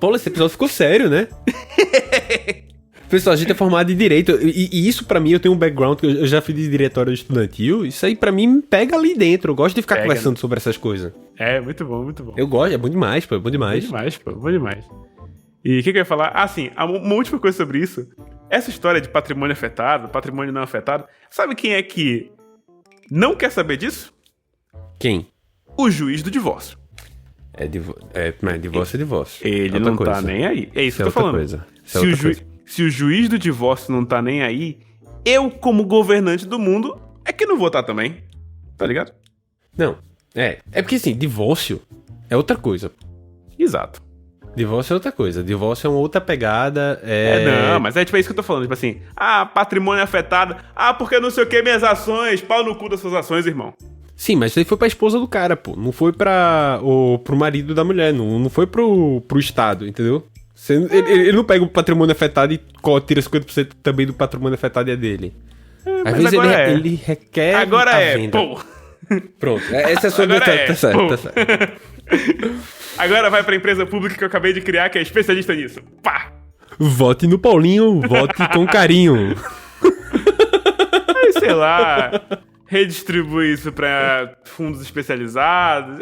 Paulo, esse episódio ficou sério, né? Pessoal, a gente é formado em Direito, e isso pra mim, eu tenho um background, que eu já fiz de diretório estudantil, isso aí pra mim me pega ali dentro, eu gosto de ficar conversando sobre essas coisas. É, muito bom, muito bom. Eu gosto, é bom demais, pô, é bom demais. Bom demais. E o que eu ia falar? Ah, sim, uma última coisa sobre isso. Essa história de patrimônio afetado, patrimônio não afetado, sabe quem é que não quer saber disso? Quem? O juiz do divórcio. Mas divórcio é divórcio. Ele não tá nem aí. É isso que eu tô falando. Se o juiz do divórcio não tá nem aí, eu, como governante do mundo, é que não vou estar também. Tá ligado? Não. É porque assim, divórcio é outra coisa. Exato. Divórcio é outra coisa. Divórcio é uma outra pegada. Não, mas é tipo isso que eu tô falando. Tipo assim, patrimônio afetado. Porque não sei o que, minhas ações. Pau no cu das suas ações, irmão. Sim, mas isso aí foi pra esposa do cara, pô. Não foi pro marido da mulher. Não foi pro Estado, entendeu? Ele não pega o patrimônio afetado e tira 50% também do patrimônio afetado e é dele. Às vezes ele requer. Agora a venda. Pô. Pronto, essa é a sua. Tá certo. Agora vai pra empresa pública que eu acabei de criar, que é especialista nisso. Pá! Vote no Paulinho, vote com carinho. Aí, sei lá, redistribui isso pra fundos especializados.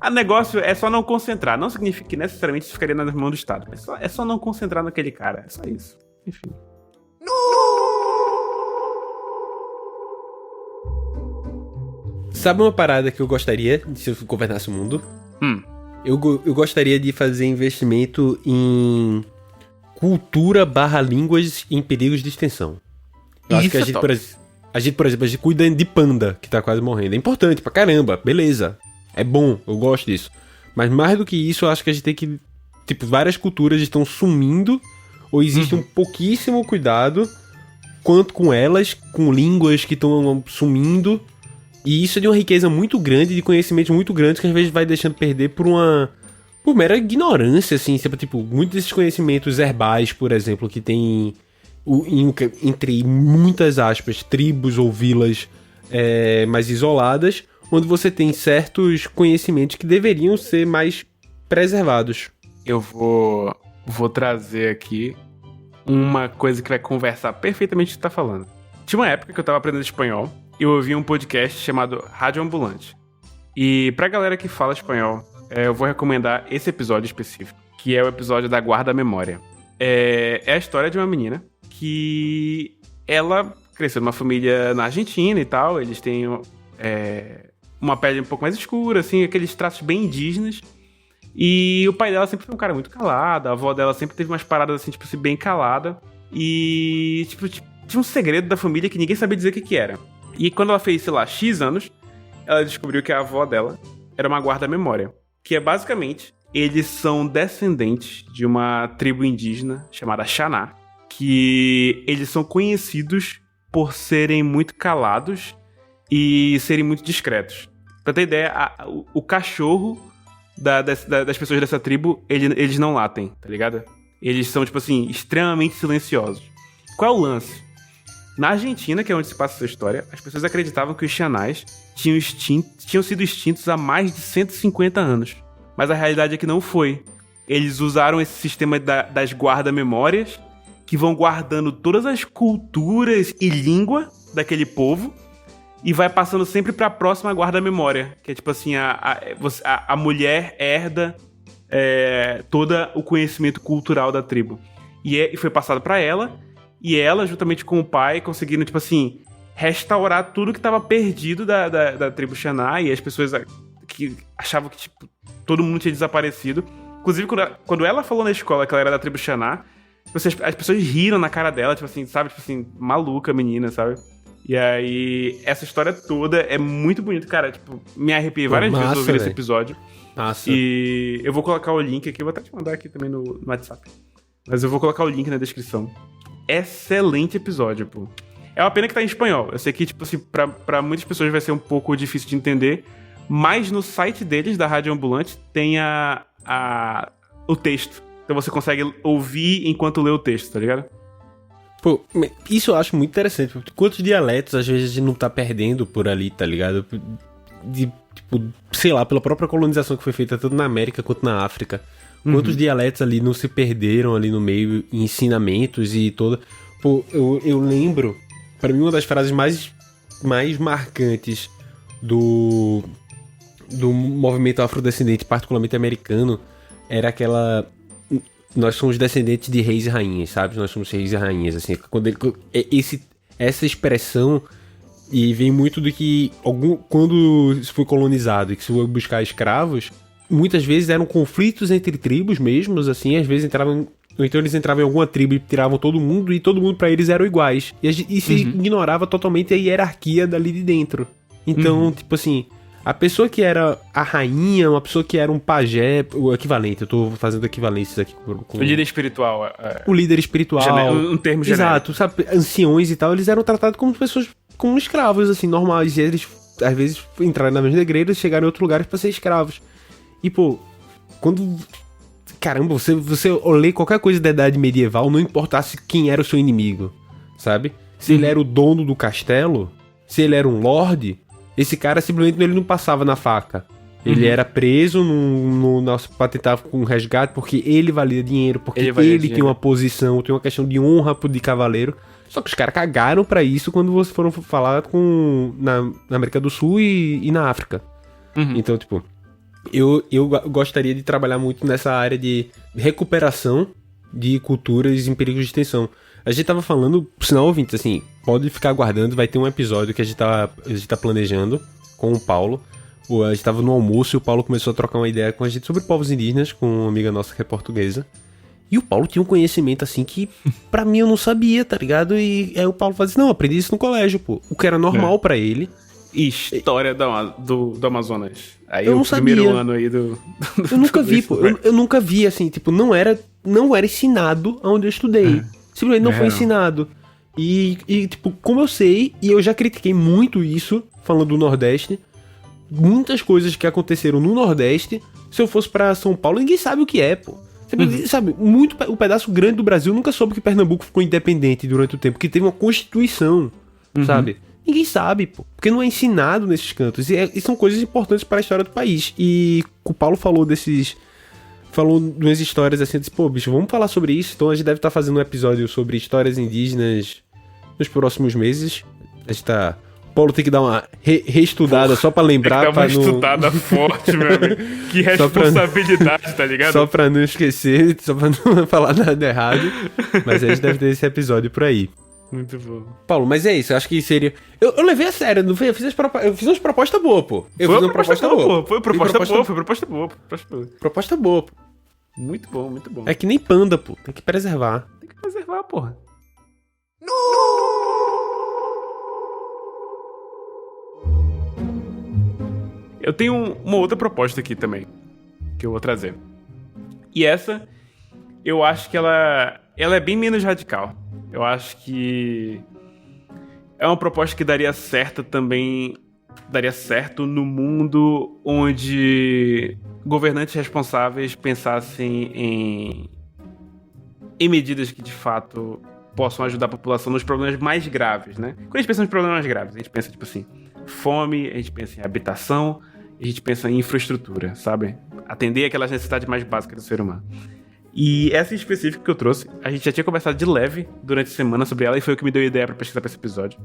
O negócio é só não concentrar. Não significa que necessariamente isso ficaria nas mãos do Estado. É só não concentrar naquele cara. É só isso. Enfim. Sabe uma parada que eu gostaria, se eu governasse o mundo? Eu gostaria de fazer investimento em cultura / línguas em perigos de extinção. Eu acho que a gente, por exemplo, cuida de panda, que tá quase morrendo. É importante pra caramba, beleza. É bom, eu gosto disso. Mas mais do que isso, eu acho que a gente tem que... Tipo, várias culturas estão sumindo, ou existe um pouquíssimo cuidado quanto com elas, com línguas que estão sumindo. E isso é de uma riqueza muito grande, de conhecimentos muito grandes, que às vezes vai deixando perder por mera ignorância, assim. Tipo, muitos desses conhecimentos herbais, por exemplo, que tem, entre muitas aspas, tribos ou vilas mais isoladas, onde você tem certos conhecimentos que deveriam ser mais preservados. Eu vou trazer aqui uma coisa que vai conversar perfeitamente com o que você tá falando. Tinha uma época que eu tava aprendendo espanhol, eu ouvi um podcast chamado Rádio Ambulante. E pra galera que fala espanhol, eu vou recomendar esse episódio específico, que é o episódio da Guarda Memória. É a história de uma menina que ela cresceu numa família na Argentina e tal, eles têm uma pele um pouco mais escura, assim, aqueles traços bem indígenas. E o pai dela sempre foi um cara muito calado, a avó dela sempre teve umas paradas assim, tipo assim, bem calada. E, tipo, tinha um segredo da família que ninguém sabia dizer o que era. E quando ela fez, sei lá, X anos, ela descobriu que a avó dela era uma guarda-memória. Que é basicamente, eles são descendentes de uma tribo indígena chamada Xaná. Que eles são conhecidos por serem muito calados e serem muito discretos. Pra ter ideia, o cachorro das pessoas dessa tribo, eles não latem, tá ligado? Eles são, tipo assim, extremamente silenciosos. Qual é o lance? Na Argentina, que é onde se passa essa história, as pessoas acreditavam que os Xanás tinham sido extintos há mais de 150 anos. Mas a realidade é que não foi. Eles usaram esse sistema das guarda-memórias, que vão guardando todas as culturas e língua daquele povo, e vai passando sempre pra próxima guarda-memória. Que é tipo assim, a mulher herda todo o conhecimento cultural da tribo. E foi passado pra ela, e ela, juntamente com o pai, conseguiram, tipo assim, restaurar tudo que estava perdido da tribo Xaná, e as pessoas que achavam que, tipo, todo mundo tinha desaparecido. Inclusive, quando ela falou na escola que ela era da tribo Xaná, as pessoas riram na cara dela, tipo assim, sabe? Tipo assim, maluca menina, sabe? E aí, essa história toda é muito bonita, cara. Tipo, me arrepiei várias vezes ouvindo esse episódio. Nossa. E eu vou colocar o link aqui, eu vou até te mandar aqui também no WhatsApp. Mas eu vou colocar o link na descrição. Excelente episódio, pô. É uma pena que tá em espanhol. Eu sei que, tipo assim, pra muitas pessoas vai ser um pouco difícil de entender, mas no site deles, da Rádio Ambulante, tem o texto. Então você consegue ouvir enquanto lê o texto, tá ligado? Pô, isso eu acho muito interessante. Quantos dialetos às vezes a gente não tá perdendo por ali, tá ligado? Tipo, sei lá, pela própria colonização que foi feita tanto na América quanto na África. Quantos dialetos ali não se perderam ali no meio, ensinamentos e toda... Pô, eu lembro, pra mim, uma das frases mais marcantes do movimento afrodescendente, particularmente americano, era aquela... Nós somos descendentes de reis e rainhas, sabe? Nós somos reis e rainhas, assim. Essa expressão, e vem muito do que... quando isso foi colonizado e que se foi buscar escravos, muitas vezes eram conflitos entre tribos mesmos, assim. Às vezes entravam... Ou então eles entravam em alguma tribo e tiravam todo mundo, e todo mundo pra eles eram iguais. E se ignorava totalmente a hierarquia dali de dentro. Então, tipo assim... A pessoa que era a rainha, uma pessoa que era um pajé, o equivalente, eu tô fazendo equivalências aqui com... O líder espiritual. O líder espiritual. Um termo genérico. Exato, sabe? Anciões e tal, eles eram tratados como pessoas, como escravos, assim, normais. E eles, às vezes, entraram na mesma igreja e chegaram em outros lugares pra ser escravos. E, pô, quando... Caramba, você lê qualquer coisa da idade medieval, não importasse quem era o seu inimigo, sabe? Se ele era o dono do castelo, se ele era um lorde... Esse cara simplesmente ele não passava na faca. Ele era preso pra tentar com um resgate porque ele valia dinheiro, porque ele tinha uma posição, tem uma questão de honra de cavaleiro. Só que os caras cagaram pra isso quando vocês foram falar na América do Sul e na África. Então, tipo, eu gostaria de trabalhar muito nessa área de recuperação de culturas em perigo de extinção. A gente tava falando, por sinal, ouvintes, assim, pode ficar aguardando, vai ter um episódio que a gente tá planejando com o Paulo. A gente tava no almoço e o Paulo começou a trocar uma ideia com a gente sobre povos indígenas, com uma amiga nossa que é portuguesa. E o Paulo tinha um conhecimento, assim, que pra mim eu não sabia, tá ligado? E aí o Paulo falou assim, não, eu aprendi isso no colégio, pô. O que era normal pra ele. História do Amazonas. Aí eu o não primeiro sabia. ano aí do Eu nunca vi, pô. Eu nunca vi, assim, tipo, não era ensinado onde eu estudei. Simplesmente não foi ensinado. E, tipo, como eu sei, e eu já critiquei muito isso, falando do Nordeste, muitas coisas que aconteceram no Nordeste, se eu fosse pra São Paulo, ninguém sabe o que é, pô. Sabe, o pedaço grande do Brasil nunca soube que Pernambuco ficou independente durante o tempo, que teve uma constituição, sabe? Ninguém sabe, pô, porque não é ensinado nesses cantos. E são coisas importantes para a história do país. E o Paulo falou de umas histórias assim, eu disse, pô, bicho, vamos falar sobre isso. Então a gente deve estar fazendo um episódio sobre histórias indígenas nos próximos meses. A gente tá... O Paulo tem que dar uma reestudada só pra lembrar. Tem que dar uma estudada forte, meu amigo. Que responsabilidade, tá ligado? Só pra não esquecer, só pra não falar nada errado. Mas a gente deve ter esse episódio por aí. Muito bom. Paulo, mas é isso, eu acho que seria... Eu levei a sério, não foi? Eu fiz umas propostas boas, pô. Foi uma proposta boa. Foi proposta boa. Proposta boa, pô. Muito bom, muito bom. É que nem panda, pô. Tem que preservar. Tem que preservar, porra. Eu tenho uma outra proposta aqui também, que eu vou trazer. E essa, eu acho que ela é bem menos radical. Eu acho que é uma proposta que daria certo no mundo onde governantes responsáveis pensassem em medidas que de fato possam ajudar a população nos problemas mais graves, né? Quando a gente pensa nos problemas mais graves, a gente pensa tipo assim, fome, a gente pensa em habitação, a gente pensa em infraestrutura, sabe? Atender aquelas necessidades mais básicas do ser humano. E essa em específico que eu trouxe, a gente já tinha conversado de leve durante a semana sobre ela e foi o que me deu a ideia pra pesquisar pra esse episódio.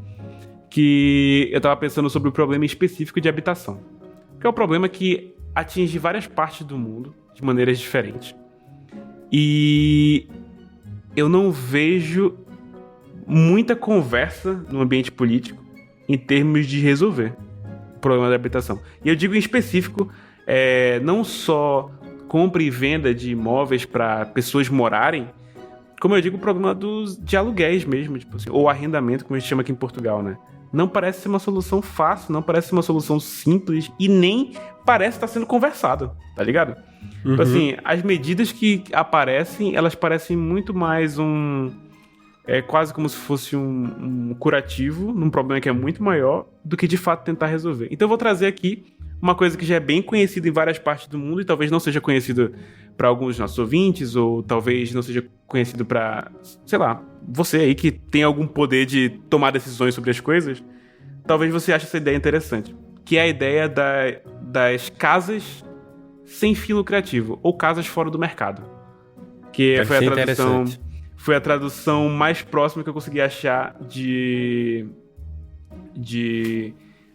Que eu tava pensando sobre o problema específico de habitação. Que é um problema que atinge várias partes do mundo de maneiras diferentes. E eu não vejo muita conversa no ambiente político em termos de resolver o problema da habitação. E eu digo em específico, não só compra e venda de imóveis para pessoas morarem, como eu digo, o problema de aluguéis mesmo, tipo assim, ou arrendamento, como a gente chama aqui em Portugal, né? Não parece ser uma solução fácil, não parece ser uma solução simples e nem parece estar sendo conversado, tá ligado? Tipo assim, as medidas que aparecem, elas parecem muito mais quase como se fosse um curativo num problema que é muito maior do que de fato tentar resolver. Então eu vou trazer aqui uma coisa que já é bem conhecida em várias partes do mundo e talvez não seja conhecido para alguns dos nossos ouvintes, ou talvez não seja conhecido para, sei lá, você aí que tem algum poder de tomar decisões sobre as coisas, talvez você ache essa ideia interessante, que é a ideia das casas sem fim lucrativo, ou casas fora do mercado, que foi a tradução mais próxima que eu consegui achar de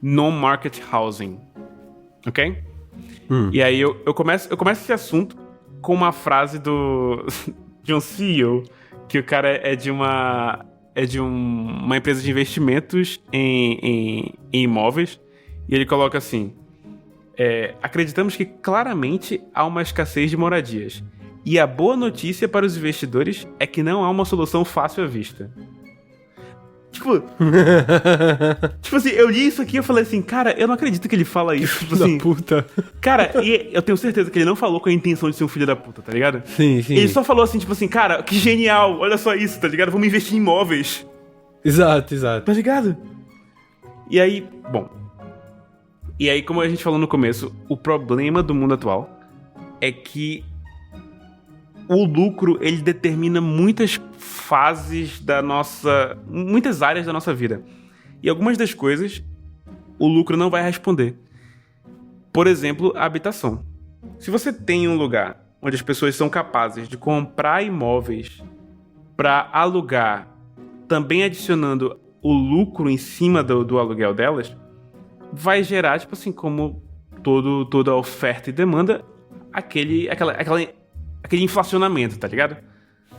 non-market housing. Ok? E aí eu começo esse assunto com uma frase de um CEO, que o cara é de uma empresa de investimentos em imóveis, e ele coloca assim: acreditamos que claramente há uma escassez de moradias, e a boa notícia para os investidores é que não há uma solução fácil à vista. Tipo assim, eu li isso aqui e eu falei assim, cara, eu não acredito que ele fala isso. Tipo assim, da puta. Cara, e eu tenho certeza que ele não falou com a intenção de ser um filho da puta, tá ligado? Sim. Ele só falou assim, tipo assim, cara, que genial, olha só isso, tá ligado? Vamos investir em imóveis. Exato. Tá ligado? E aí, como a gente falou no começo, o problema do mundo atual é que o lucro, ele determina muitas áreas da nossa vida. E algumas das coisas, o lucro não vai responder. Por exemplo, a habitação. Se você tem um lugar onde as pessoas são capazes de comprar imóveis para alugar, também adicionando o lucro em cima do aluguel delas, vai gerar, tipo assim, como toda oferta e demanda, aquele inflacionamento, tá ligado?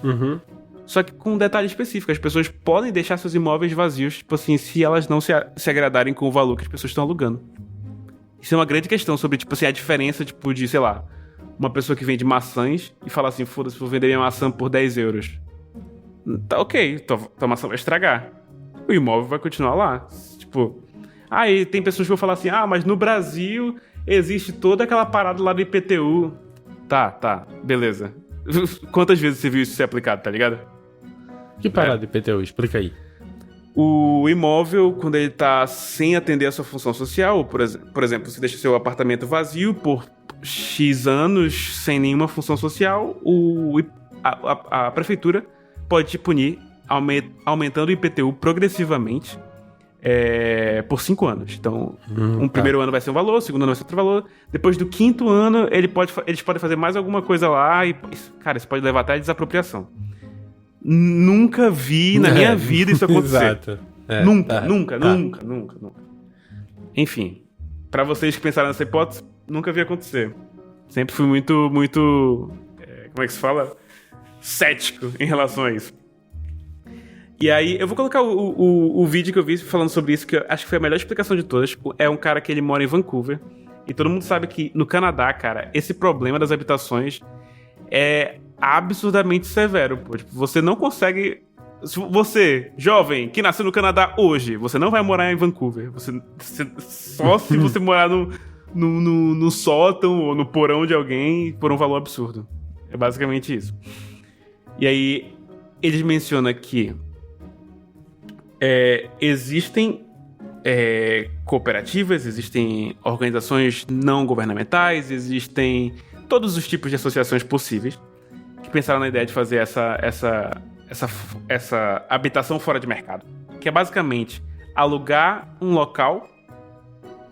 Uhum. Só que com um detalhe específico, as pessoas podem deixar seus imóveis vazios, tipo assim, se elas não se agradarem com o valor que as pessoas estão alugando. Isso é uma grande questão sobre, tipo assim, a diferença, tipo, de, sei lá, uma pessoa que vende maçãs e fala assim, foda-se, vou vender minha maçã por 10 euros. Tá ok, tua maçã vai estragar. O imóvel vai continuar lá. Tipo, aí tem pessoas que vão falar assim, mas no Brasil existe toda aquela parada lá do IPTU. Tá, beleza. Quantas vezes você viu isso ser aplicado, tá ligado? Que parada de IPTU? Explica aí. O imóvel, quando ele tá sem atender a sua função social, por exemplo, você deixa seu apartamento vazio por X anos sem nenhuma função social, a prefeitura pode te punir aumentando o IPTU progressivamente por 5 anos. Então, primeiro ano vai ser um valor, o segundo ano vai ser outro valor. Depois do 5º ano, eles podem fazer mais alguma coisa lá e, cara, isso pode levar até a desapropriação. Nunca vi na minha vida isso acontecer. Exato. Nunca. Enfim, pra vocês que pensaram nessa hipótese, nunca vi acontecer. Sempre fui muito, como é que se fala? Cético em relação a isso. E aí, eu vou colocar o vídeo que eu vi falando sobre isso, que eu acho que foi a melhor explicação de todas. É um cara que ele mora em Vancouver. E todo mundo sabe que no Canadá, cara, esse problema das habitações é absurdamente severo, pô. Tipo, você não consegue... Você, jovem, que nasceu no Canadá hoje, você não vai morar em Vancouver. Só se você morar no sótão ou no porão de alguém por um valor absurdo. É basicamente isso. E aí, eles mencionam que existem cooperativas, existem organizações não governamentais, existem todos os tipos de associações possíveis que pensaram na ideia de fazer essa habitação fora de mercado, que é basicamente alugar um local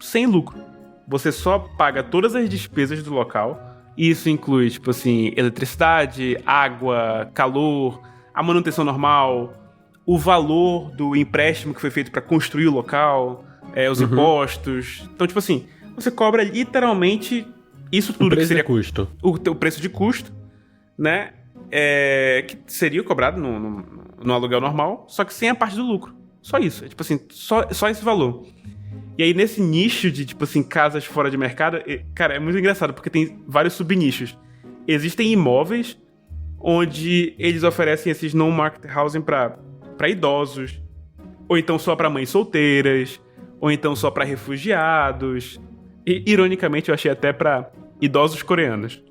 sem lucro. Você só paga todas as despesas do local, e isso inclui, tipo assim, eletricidade, água, calor, a manutenção normal, o valor do empréstimo que foi feito para construir o local, os impostos. Então, tipo assim, você cobra literalmente isso tudo, que seria custo. O preço de custo, né? Que seria cobrado no aluguel normal, só que sem a parte do lucro. Só isso. Tipo assim, só esse valor. E aí, nesse nicho de, tipo assim, casas fora de mercado, cara, é muito engraçado, porque tem vários subnichos. Existem imóveis onde eles oferecem esses non-market housing para idosos, ou então só para mães solteiras, ou então só para refugiados. E, ironicamente, eu achei até para idosos coreanos.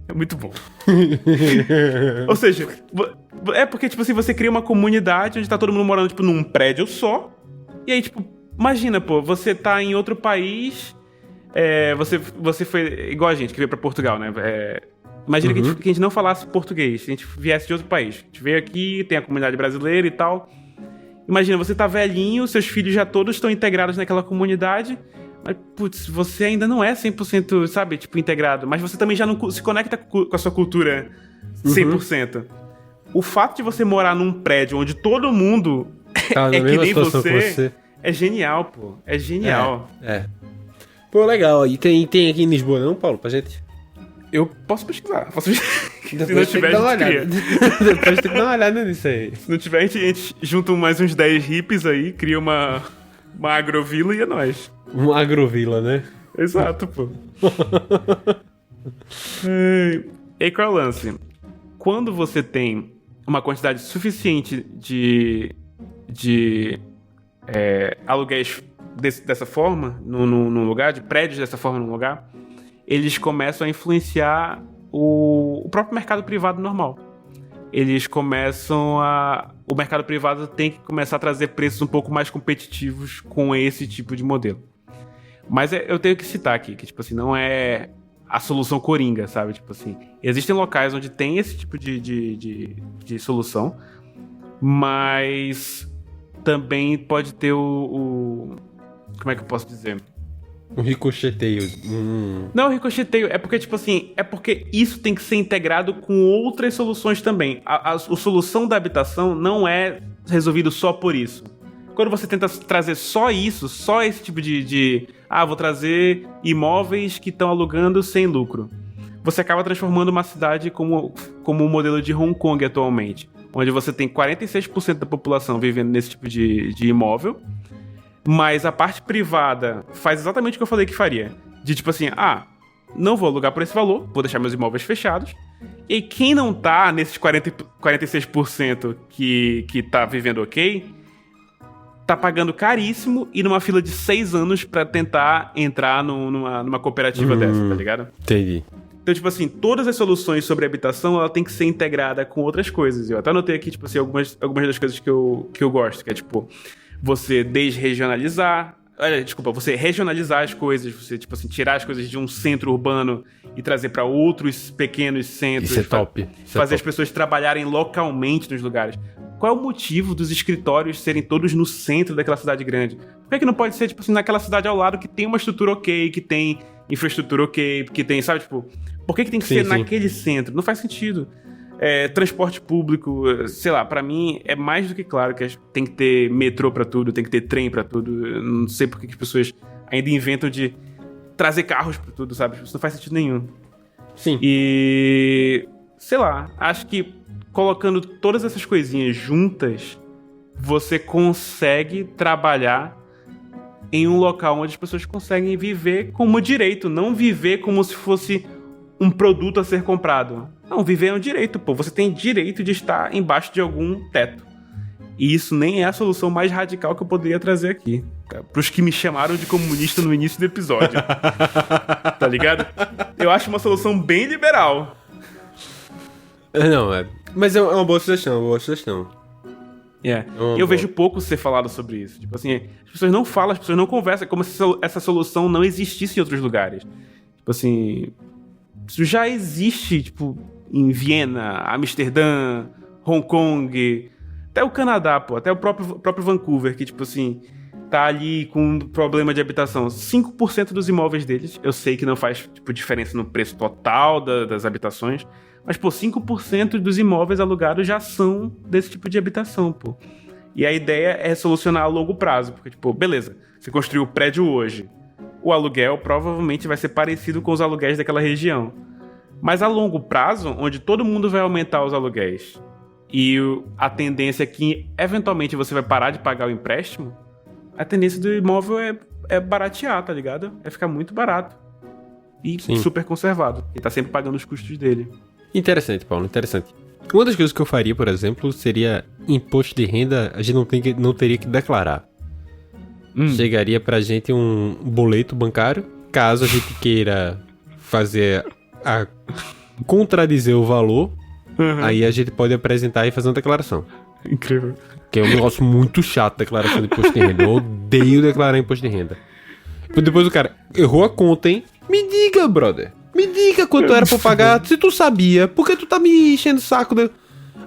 É muito bom. Ou seja, é porque, tipo assim, você cria uma comunidade onde tá todo mundo morando, tipo, num prédio só. E aí, tipo, imagina, pô, você tá em outro país, Você foi igual a gente que veio pra Portugal, né? Imagina que a gente não falasse português, se a gente viesse de outro país. A gente veio aqui, tem a comunidade brasileira e tal. Imagina, você tá velhinho, seus filhos já todos estão integrados naquela comunidade, mas, putz, você ainda não é 100%, sabe, tipo, integrado. Mas você também já não se conecta com a sua cultura 100%. O fato de você morar num prédio onde todo mundo é que nem você, é genial, pô. É genial. Pô, legal. E tem aqui em Lisboa não, Paulo, pra gente? Eu posso pesquisar. Se não Depois tiver, a gente cria. Depois tem que dar uma olhada nisso aí. Se não tiver, a gente junta mais uns 10 hippies aí, cria uma agrovila e é nóis. Uma agrovila, né? Exato, pô. E aí, qual é o lance? Quando você tem uma quantidade suficiente de aluguéis dessa forma, num lugar, de prédios dessa forma num lugar, eles começam a influenciar o próprio mercado privado normal. Eles começam o mercado privado tem que começar a trazer preços um pouco mais competitivos com esse tipo de modelo. Mas eu tenho que citar aqui, que, tipo assim, não é a solução coringa, sabe? Tipo assim, existem locais onde tem esse tipo de solução, mas também pode ter como é que eu posso dizer? Um ricocheteio. Não, ricocheteio. É porque, tipo assim, isso tem que ser integrado com outras soluções também. A solução da habitação não é resolvido só por isso. Quando você tenta trazer só isso, só esse tipo vou trazer imóveis que estão alugando sem lucro, você acaba transformando uma cidade como o modelo de Hong Kong atualmente, onde você tem 46% da população vivendo nesse tipo de imóvel, mas a parte privada faz exatamente o que eu falei que faria. De tipo assim, não vou alugar por esse valor, vou deixar meus imóveis fechados. E quem não tá nesses 46% que tá vivendo ok, tá pagando caríssimo e numa fila de 6 anos pra tentar entrar numa cooperativa dessa, tá ligado? Entendi. Então, tipo assim, todas as soluções sobre habitação, ela tem que ser integrada com outras coisas. Eu até anotei aqui, tipo assim, algumas das coisas que eu gosto, que é tipo, você você regionalizar as coisas, você, tipo assim, tirar as coisas de um centro urbano e trazer para outros pequenos centros. Isso é top. Fazer as pessoas trabalharem localmente nos lugares. Qual é o motivo dos escritórios serem todos no centro daquela cidade grande? Por que não pode ser, tipo assim, naquela cidade ao lado que tem uma estrutura ok, que tem infraestrutura ok, que tem, sabe, tipo... Por que tem que ser naquele centro? Não faz sentido. Transporte público, sei lá, pra mim é mais do que claro que tem que ter metrô pra tudo, tem que ter trem pra tudo. Eu não sei por que as pessoas ainda inventam de trazer carros pra tudo, sabe? Isso não faz sentido nenhum. Sim. E... sei lá, acho que colocando todas essas coisinhas juntas, você consegue trabalhar em um local onde as pessoas conseguem viver como direito, não viver como se fosse um produto a ser comprado. Não, viver é um direito, pô. Você tem direito de estar embaixo de algum teto. E isso nem é a solução mais radical que eu poderia trazer aqui. Pros que me chamaram de comunista no início do episódio. Tá ligado? Eu acho uma solução bem liberal. Não, mas é uma boa sugestão, Eu vejo pouco ser falado sobre isso. Tipo assim, as pessoas não falam, as pessoas não conversam, como se essa solução não existisse em outros lugares. Tipo assim, isso já existe, tipo, em Viena, Amsterdã, Hong Kong, até o Canadá, pô, até o próprio Vancouver, que, tipo assim, tá ali com um problema de habitação. 5% dos imóveis deles, eu sei que não faz, tipo, diferença no preço total das habitações, mas, pô, 5% dos imóveis alugados já são desse tipo de habitação, pô. E a ideia é solucionar a longo prazo, porque, tipo, beleza, você construiu o prédio hoje, o aluguel provavelmente vai ser parecido com os aluguéis daquela região. Mas a longo prazo, onde todo mundo vai aumentar os aluguéis e a tendência é que, eventualmente, você vai parar de pagar o empréstimo, a tendência do imóvel é baratear, tá ligado? É ficar muito barato. E super conservado. E tá sempre pagando os custos dele. Interessante, Paulo, interessante. Uma das coisas que eu faria, por exemplo, seria imposto de renda, a gente não teria que declarar. Chegaria pra gente um boleto bancário, caso a gente queira fazer contradizer o valor, aí a gente pode apresentar e fazer uma declaração. Incrível. Que é um negócio muito chato, declaração de imposto de renda. Eu odeio declarar imposto de renda. Depois o cara errou a conta, hein? Me diga, brother. Me diga quanto era pra eu pagar. Se tu sabia, por que tu tá me enchendo o saco?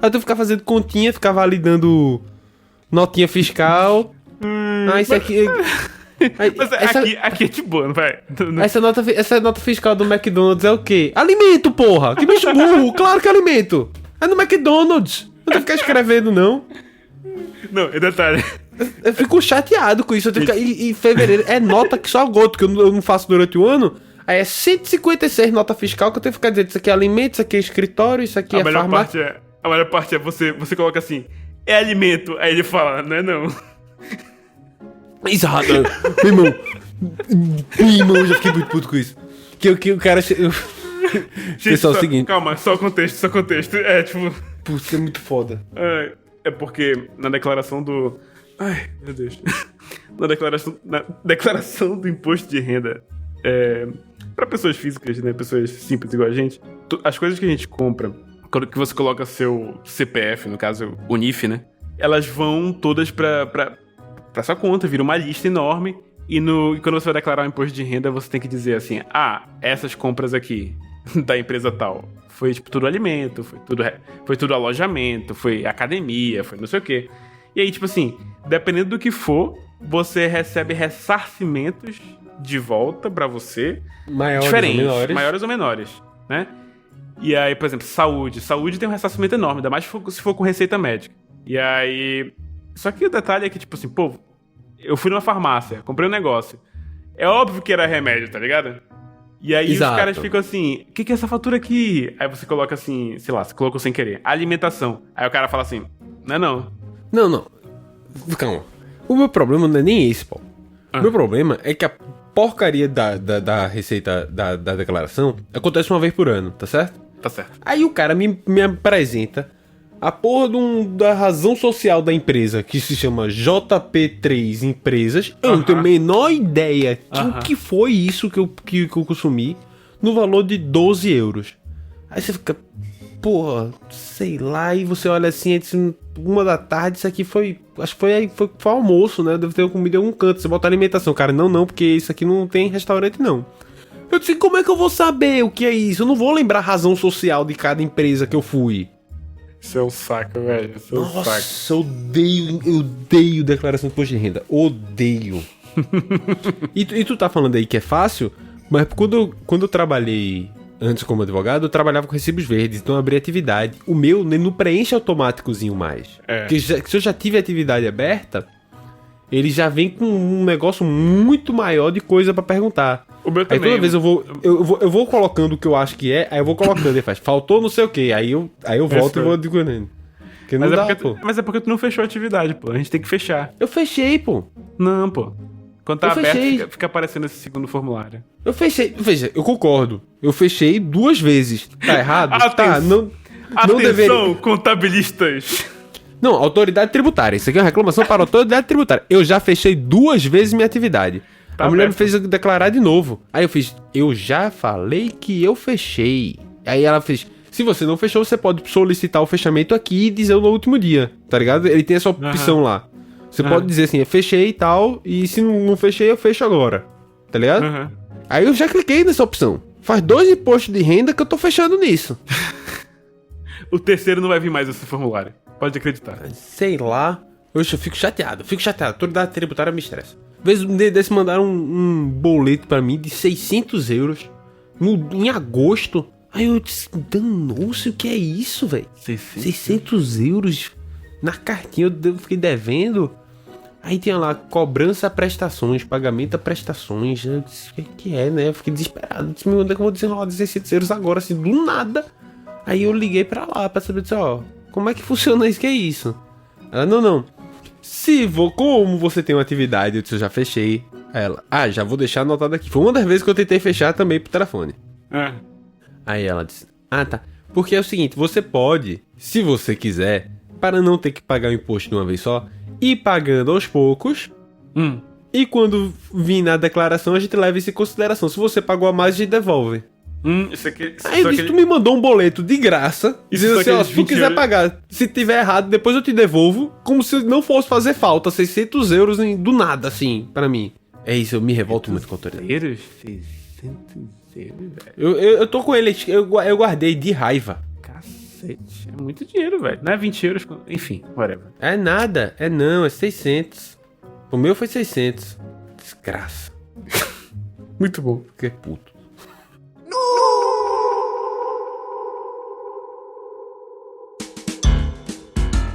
Aí tu ficar fazendo continha, ficar validando notinha fiscal. Isso aqui... Mas aqui é de boa, não vai? Essa nota fiscal do McDonald's é o quê? Alimento, porra! Que bicho burro! Claro que é alimento! É no McDonald's! Não tem que ficar escrevendo, não. Não, é detalhe. Eu fico chateado com isso. E fevereiro é nota que só agosto, que eu não faço durante o ano. Aí é 156 nota fiscal que eu tenho que ficar dizendo: isso aqui é alimento, isso aqui é escritório, isso aqui é farmácia. A melhor parte é você coloca assim: é alimento. Aí ele fala: não é não. Exato. Meu irmão, eu já fiquei muito puto com isso. Que o cara... Pessoal, é o seguinte... Calma, só contexto. É, tipo... Putz, é muito foda. É porque na declaração do... Ai, meu Deus. Na declaração do imposto de renda, pra pessoas físicas, né, pessoas simples igual a gente, as coisas que a gente compra, quando que você coloca seu CPF, no caso o NIF, né, elas vão todas pra sua conta, vira uma lista enorme, e quando você vai declarar o imposto de renda, você tem que dizer assim: essas compras aqui da empresa tal, foi tipo tudo alimento, foi tudo alojamento, foi academia, foi não sei o quê. E aí, tipo assim, dependendo do que for, você recebe ressarcimentos de volta pra você, maiores ou menores, né? E aí, por exemplo, saúde tem um ressarcimento enorme, ainda mais se for com receita médica. E aí... Só que o detalhe é que, tipo assim, pô, eu fui numa farmácia, comprei um negócio. É óbvio que era remédio, tá ligado? E aí Exato. Os caras ficam assim: o que é essa fatura aqui? Aí você coloca assim, sei lá, você colocou sem querer: alimentação. Aí o cara fala assim: não. Não. Calma. O meu problema não é nem esse, pô. O meu problema é que a porcaria da receita da declaração acontece uma vez por ano, tá certo? Tá certo. Aí o cara me apresenta a porra da razão social da empresa, que se chama JP3 Empresas. Eu não tenho a menor ideia de o que foi isso que eu consumi, no valor de 12 euros. Aí você fica, porra, sei lá, e você olha assim, 1h da tarde, isso aqui foi, acho que foi almoço, né? Deve ter comido em algum canto, você bota alimentação. Cara, não, porque isso aqui não tem restaurante, não. Eu disse: como é que eu vou saber o que é isso? Eu não vou lembrar a razão social de cada empresa que eu fui. Isso é um saco, velho. Nossa, eu odeio declaração de imposto de renda. Odeio. E tu tá falando aí que é fácil, mas quando eu trabalhei antes como advogado, eu trabalhava com recibos verdes, então eu abri atividade. O meu não preenche automáticozinho mais. Porque se eu já tive atividade aberta, ele já vem com um negócio muito maior de coisa pra perguntar. O meu também. Aí toda vez eu vou colocando o que eu acho que é, aí eu vou colocando, ele faz, faltou não sei o que, aí eu volto e vou dizendo. Mas é porque tu não fechou a atividade, pô. A gente tem que fechar. Eu fechei, pô. Não, pô. Quando tá aberto, fica aparecendo esse segundo formulário. Eu fechei. Veja, eu concordo. Eu fechei 2 vezes. Tá errado? Não deveria. Contabilistas. Não, autoridade tributária. Isso aqui é uma reclamação para a autoridade tributária. Eu já fechei 2 vezes minha atividade. A mulher me fez declarar de novo. Aí eu fiz: eu já falei que eu fechei. Aí ela fez: se você não fechou, você pode solicitar o fechamento aqui e dizer no último dia. Tá ligado? Ele tem essa opção lá. Você pode dizer assim: eu fechei e tal, e se não fechei, eu fecho agora. Tá ligado? Aí eu já cliquei nessa opção. Faz 2 impostos de renda que eu tô fechando nisso. O terceiro não vai vir mais esse formulário. Pode acreditar. Sei lá. Eu fico chateado. A autoridade tributária me estressa. Às vezes um dia desse mandaram um boleto pra mim de 600 euros em agosto. Aí eu disse: danou-se, o que é isso, velho? 600 euros na cartinha, eu fiquei devendo. Aí tinha lá: cobrança a prestações, pagamento a prestações. Eu disse: o que é, né? Eu fiquei desesperado. Eu disse: meu, onde é que eu vou desenrolar 600 euros agora, assim, do nada? Aí eu liguei pra lá pra saber, como é que funciona isso, que é isso? Ela: não. Como você tem uma atividade, eu disse: eu já fechei. Aí ela: já vou deixar anotado aqui. Foi uma das vezes que eu tentei fechar também pro telefone. Aí ela disse: tá. Porque é o seguinte, você pode, se você quiser, para não ter que pagar o imposto de uma vez só, ir pagando aos poucos. E quando vir na declaração, a gente leva isso em consideração. Se você pagou a mais, a gente devolve. Isso aqui, aí eu disse: tu me mandou um boleto de graça, dizendo assim: se tu quiser pagar, se tiver errado, depois eu te devolvo, como se não fosse fazer falta 600 euros do nada, assim, pra mim. É isso, eu me revolto muito com a autoridade. Euros? 600 euros, velho. Eu tô com ele, eu guardei de raiva. Cacete, é muito dinheiro, velho. Não é 20 euros, enfim, whatever. É nada, é 600. O meu foi 600. Desgraça. Muito bom. Que puto.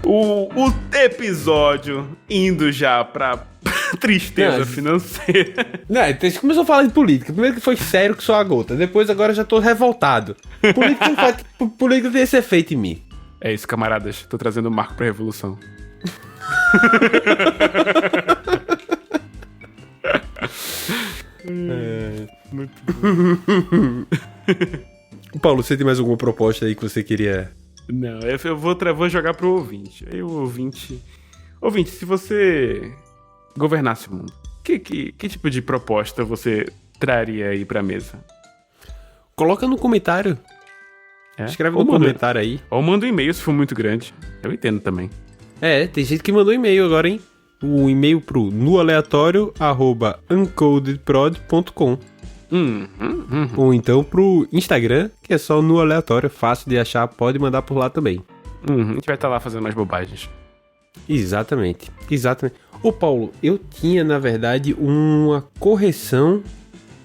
O episódio indo já pra tristeza financeira. Não, então você começou a falar de política. Primeiro que foi sério que só a gota. Depois agora eu já tô revoltado. Política tem esse efeito em mim. É isso, camaradas. Tô trazendo o marco pra revolução. Muito bom. Paulo, você tem mais alguma proposta aí que você queria... Não, eu vou jogar pro ouvinte. Aí o ouvinte... Ouvinte, se você governasse o mundo, que tipo de proposta você traria aí pra mesa? Coloca no comentário. Escreve no comentário aí. Ou manda um e-mail se for muito grande. Eu entendo também. Tem gente que mandou e-mail agora, hein? O e-mail pro noaleatório@uncodedprod.com. Ou então pro Instagram, que é só no aleatório, fácil de achar, pode mandar por lá também. A gente vai estar lá fazendo mais bobagens. Exatamente. Ô Paulo, eu tinha na verdade uma correção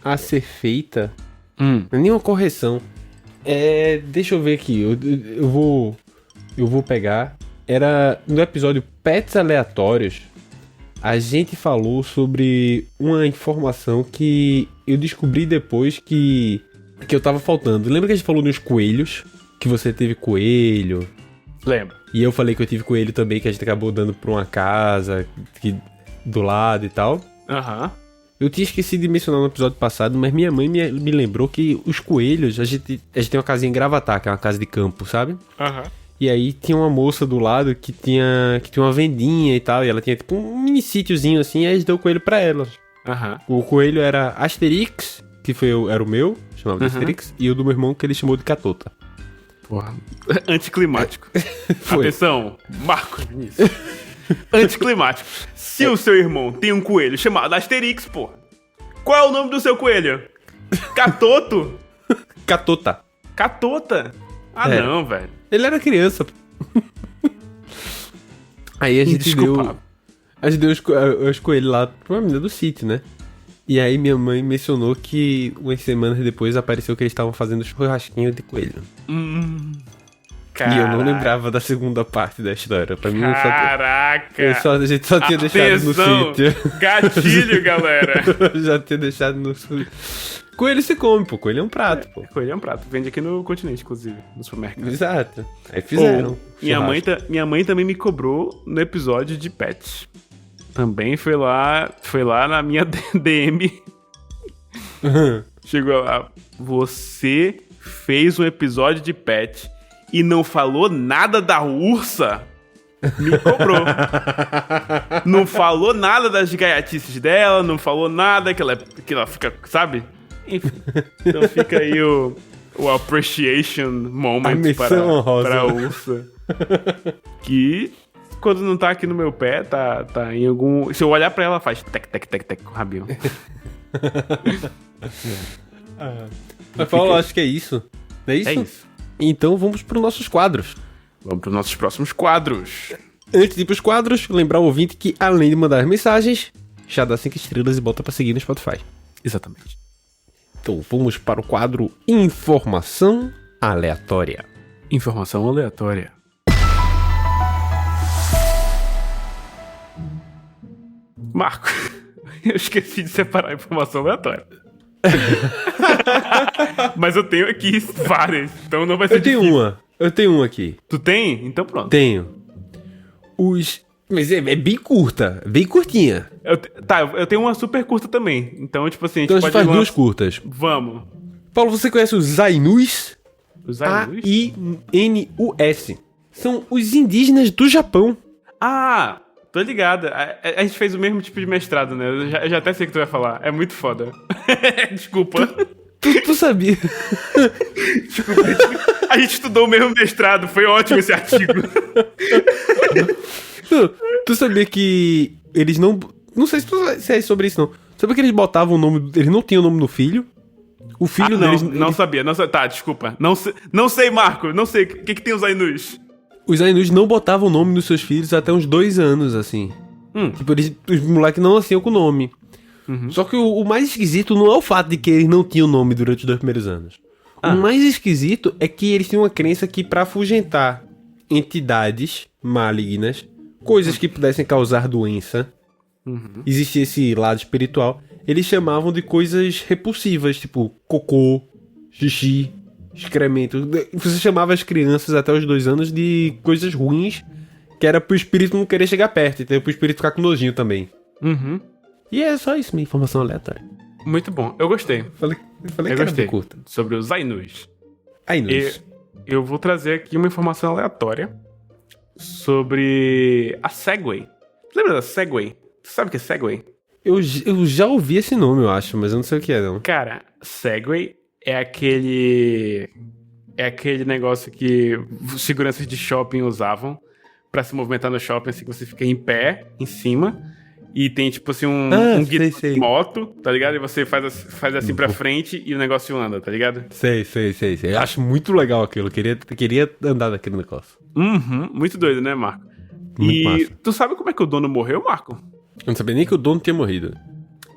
a ser feita. Não é nem uma correção. Deixa eu ver aqui, eu vou pegar. Era no episódio Pets Aleatórios. A gente falou sobre uma informação que eu descobri depois que eu tava faltando. Lembra que a gente falou nos coelhos? Que você teve coelho? Lembro. E eu falei que eu tive coelho também, que a gente acabou dando pra uma casa do lado e tal. Eu tinha esquecido de mencionar no episódio passado, mas minha mãe me lembrou que os coelhos, a gente tem uma casinha em Gravatá, que é uma casa de campo, sabe? E aí tinha uma moça do lado que tinha uma vendinha e tal, e ela tinha tipo um mini sítiozinho assim, e aí a gente deu o coelho pra ela. O coelho era Asterix, que era o meu, chamava de Asterix, e o do meu irmão que ele chamou de Catota. Porra, anticlimático. Atenção, Marcos Vinícius. Anticlimático. Se o seu irmão tem um coelho chamado Asterix, porra, qual é o nome do seu coelho? Catoto? Catota. Não, velho. Ele era criança. Aí a gente deu os coelhos lá pra uma menina do sítio, né? E aí minha mãe mencionou que umas semanas depois apareceu que eles estavam fazendo churrasquinho de coelho. E eu não lembrava da segunda parte da história. Pra mim, caraca! A gente só tinha deixado no sítio. Gatilho, galera! Já tinha deixado no sítio. Coelho se come, pô. Coelho é um prato, pô. Coelho é um prato. Vende aqui no continente, inclusive, no supermercado. Exato. Aí fizeram. Minha mãe também me cobrou no episódio de pets. Também foi lá na minha DM. Chegou lá. Você fez um episódio de pet e não falou nada da ursa? Me cobrou. Não falou nada das gaiatices dela, não falou nada que ela fica, sabe? Enfim. Então fica aí o appreciation moment para a ursa. Que quando não tá aqui no meu pé, tá em algum... Se eu olhar pra ela, faz tec, tec, tec, tec com o rabinho. Mas Paulo, acho que é isso. Não é isso? É isso. Então vamos pros nossos quadros. Vamos pros nossos próximos quadros. Antes de ir pros quadros, lembrar o ouvinte que, além de mandar mensagens, já dá 5 estrelas e bota pra seguir no Spotify. Exatamente. Então vamos para o quadro Informação Aleatória. Informação aleatória. Marco, eu esqueci de separar a informação aleatória. Mas eu tenho aqui várias, então não vai ser difícil. Eu tenho uma aqui. Tu tem? Então pronto. Tenho. Mas é bem curta, bem curtinha. Eu tenho uma super curta também. Então, tipo assim, então a gente faz duas curtas. Vamos. Paulo, você conhece os Ainus? Os Ainus? A-I-N-U-S. São os indígenas do Japão. Ah, tô ligado. A gente fez o mesmo tipo de mestrado, né? Eu já até sei o que tu vai falar. É muito foda. Desculpa. Tu sabia? Desculpa. A gente estudou o mesmo mestrado. Foi ótimo esse artigo. Tu sabia que eles não... Não sei se é sobre isso, não. Sabe que eles botavam o nome... Eles não tinham o nome do filho. O filho deles... Não sabia. Tá, desculpa. Não sei, Marco. Não sei. O que tem os Ainus? Os Ainus não botavam o nome dos seus filhos até uns 2 anos, assim. Tipo, os moleques não nasciam com o nome. Só que o mais esquisito não é o fato de que eles não tinham nome durante os 2 primeiros anos. O mais esquisito é que eles tinham uma crença que pra afugentar entidades malignas, coisas que pudessem causar doença, existia esse lado espiritual, eles chamavam de coisas repulsivas, tipo cocô, xixi, excremento. Você chamava as crianças até os 2 anos de coisas ruins, que era pro espírito não querer chegar perto, entendeu? Pro espírito ficar com nojinho também. E é só isso, minha informação aleatória. Muito bom, eu gostei. Falei Eu que era gostei. curta. Sobre os Ainus. Ainus. Eu vou trazer aqui uma informação aleatória sobre a Segway. Você lembra da Segway? Você sabe o que é Segway? Eu já ouvi esse nome, eu acho, mas eu não sei o que é, não. Cara, Segway é aquele negócio que os seguranças de shopping usavam pra se movimentar no shopping, assim, que você fica em pé, em cima, e tem, tipo assim, um guidão de moto, tá ligado? E você faz assim pra frente e o negócio anda, tá ligado? Sei. Eu acho muito legal aquilo. Queria andar naquele negócio. Muito doido, né, Marco? Muito massa. Tu sabe como é que o dono morreu, Marco? Eu não sabia nem que o dono tinha morrido.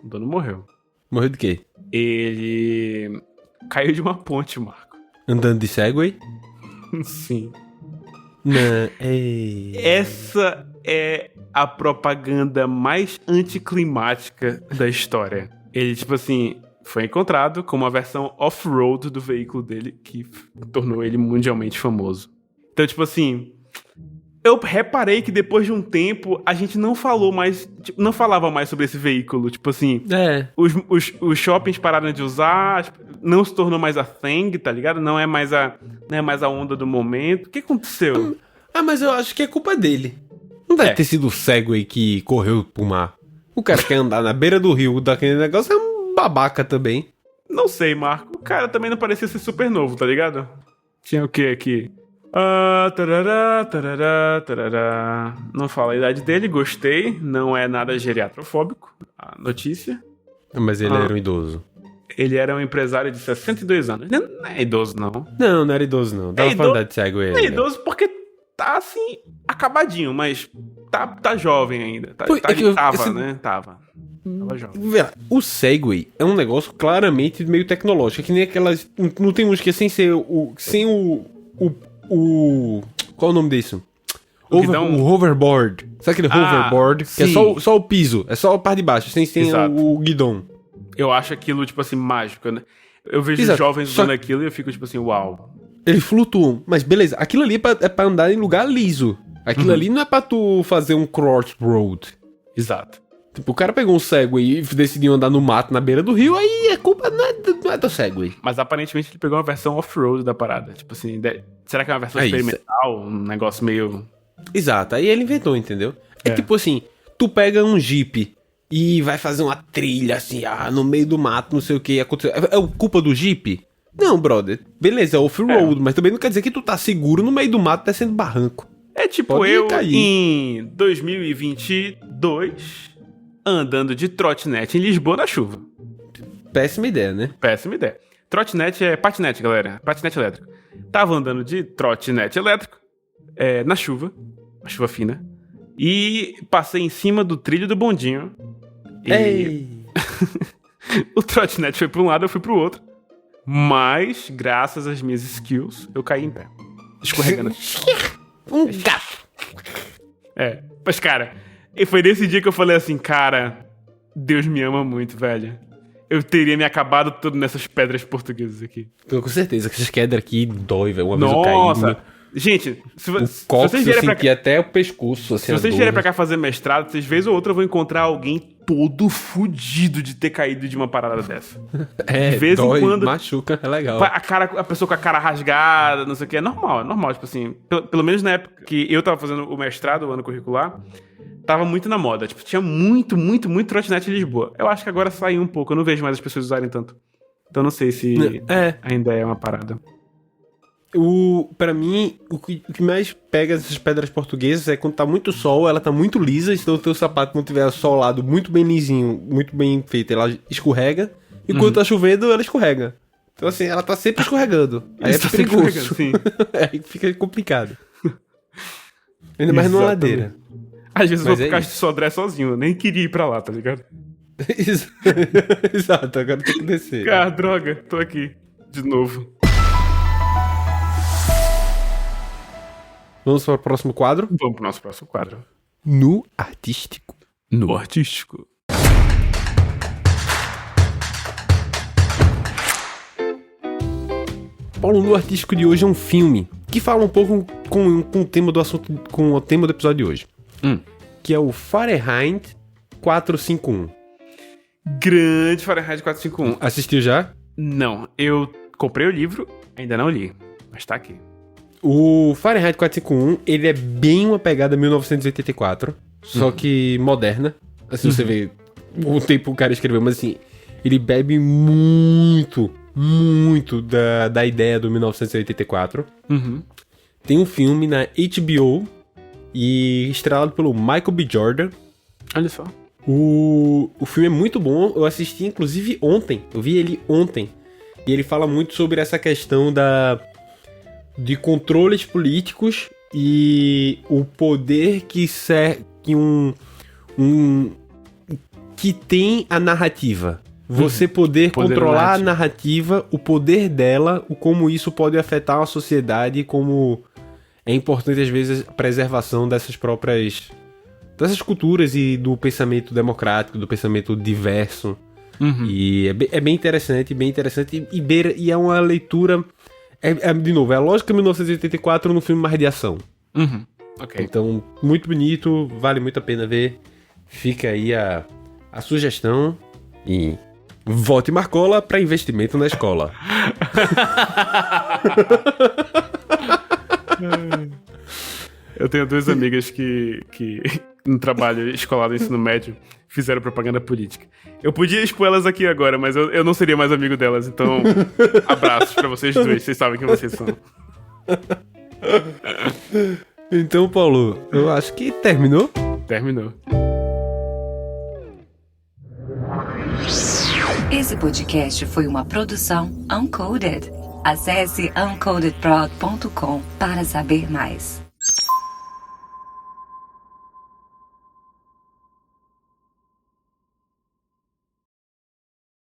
O dono morreu. Morreu de quê? Ele caiu de uma ponte, Marco. Andando de Segway? Sim. Não, ei. Essa é a propaganda mais anticlimática da história. Ele, tipo assim, foi encontrado com uma versão off-road do veículo dele que tornou ele mundialmente famoso. Então, tipo assim, eu reparei que depois de um tempo a gente não falava mais sobre esse veículo. Tipo assim, os shoppings pararam de usar, não se tornou mais a thing, tá ligado? Não é mais a onda do momento. O que aconteceu? Mas eu acho que é culpa dele. Não deve ter sido o Segway que correu pro mar. O cara quer andar na beira do rio daquele negócio é um babaca também. Não sei, Marco. O cara também não parecia ser super novo, tá ligado? Tinha o que aqui? Tarará. Não fala a idade dele, gostei. Não é nada geriatrofóbico, a notícia. Mas ele era um idoso. Ele era um empresário de 62 anos. Não é idoso, não. Não era idoso, não. Dava pra andar de Segway. Não é idoso porque tá, assim, acabadinho, mas tá jovem ainda. Tava jovem. O Segway é um negócio claramente meio tecnológico. É que nem aquelas... Não tem uns que é sem ser qual é o nome disso? O hoverboard. Sabe aquele hoverboard? Que é só o piso. É só a parte de baixo, sem o guidão. Eu acho aquilo, tipo assim, mágico, né? Eu vejo jovens usando aquilo e eu fico, tipo assim, uau. Eles flutuam. Mas beleza, aquilo ali é pra andar em lugar liso. Aquilo ali não é pra tu fazer um crossroad. Exato. Tipo, o cara pegou um Segway e decidiu andar no mato na beira do rio, aí a culpa não é do Segway. Mas aparentemente ele pegou uma versão off-road da parada. Tipo assim, será que é uma versão experimental? Um negócio meio... Exato, aí ele inventou, entendeu? É tipo assim, tu pega um Jeep e vai fazer uma trilha assim, no meio do mato, não sei o que. É culpa do Jeep? Não, brother. Beleza, é off-road, mas também não quer dizer que tu tá seguro no meio do mato descendo barranco. É tipo pode eu cair. Em 2022... andando de trotinete em Lisboa na chuva. Péssima ideia, né? Péssima ideia. Trotinete é patinete, galera. Patinete elétrico. Tava andando de trotinete elétrico na chuva. Uma chuva fina. E passei em cima do trilho do bondinho. Ei! O trotinete foi pra um lado, eu fui pro outro. Mas, graças às minhas skills, eu caí em pé. Escorregando. Um gato! Mas, cara... E foi nesse dia que eu falei assim, cara, Deus me ama muito, velho. Eu teria me acabado todo nessas pedras portuguesas aqui. Tô com certeza que essas quedas aqui dói, velho. Uma vez eu caí. Nossa! Gente, se vocês vierem pra cá... até o pescoço, assim, se vocês vierem pra cá fazer mestrado, vocês vez ou outra vão encontrar alguém todo fudido de ter caído de uma parada dessa. De vez em quando... machuca, é legal. A pessoa com a cara rasgada, não sei o que, é normal, tipo assim. Pelo menos na época que eu tava fazendo o mestrado, o ano curricular... tava muito na moda. Tipo, tinha muito trotinete em Lisboa. Eu acho que agora saiu um pouco. Eu não vejo mais as pessoas usarem tanto. Então não sei se ainda é uma parada. Pra mim, o que mais pega essas pedras portuguesas é quando tá muito sol, ela tá muito lisa, então o teu sapato não tiver solado muito bem lisinho, muito bem feito, ela escorrega, e quando tá chovendo, ela escorrega. Então assim, ela tá sempre escorregando. Aí é perigoso. Sim. Aí fica complicado. Ainda mais numa ladeira. Às vezes eu vou pro Castro de Sodré sozinho, eu nem queria ir pra lá, tá ligado? Exato, agora tem que descer. Cara, droga, tô aqui, de novo. Vamos para o próximo quadro? Vamos pro nosso próximo quadro. No artístico. No artístico. Paulo, no artístico de hoje é um filme que fala um pouco com o tema do assunto, com o tema do episódio de hoje. Que é o Fahrenheit 451. Grande Fahrenheit 451. Assistiu já? Não, eu comprei o livro, ainda não li, mas tá aqui. O Fahrenheit 451, ele é bem uma pegada 1984, só que moderna. Assim, você vê o tempo que o cara escreveu, mas assim, ele bebe muito da ideia do 1984. Tem um filme na HBO e estrelado pelo Michael B. Jordan. Olha só. O filme é muito bom, eu assisti inclusive ontem, eu vi ele ontem. E ele fala muito sobre essa questão de controles políticos e o poder que tem a narrativa. Você poder controlar a narrativa, o poder dela, como isso pode afetar a sociedade, como é importante às vezes a preservação dessas culturas e do pensamento democrático, do pensamento diverso. E é bem interessante e é uma leitura... de novo, é a lógica 1984 no filme mais de ação. Ok. Então, muito bonito, vale muito a pena ver. Fica aí a sugestão e vote Marcola para investimento na escola. Eu tenho duas amigas que no trabalho escolar do ensino médio fizeram propaganda política. Eu podia expor elas aqui agora, mas eu não seria mais amigo delas, então abraços pra vocês dois, vocês sabem quem vocês são. Então, Paulo, eu acho que terminou. Terminou. Esse podcast foi uma produção Uncoded. Acesse uncodedprod.com para saber mais.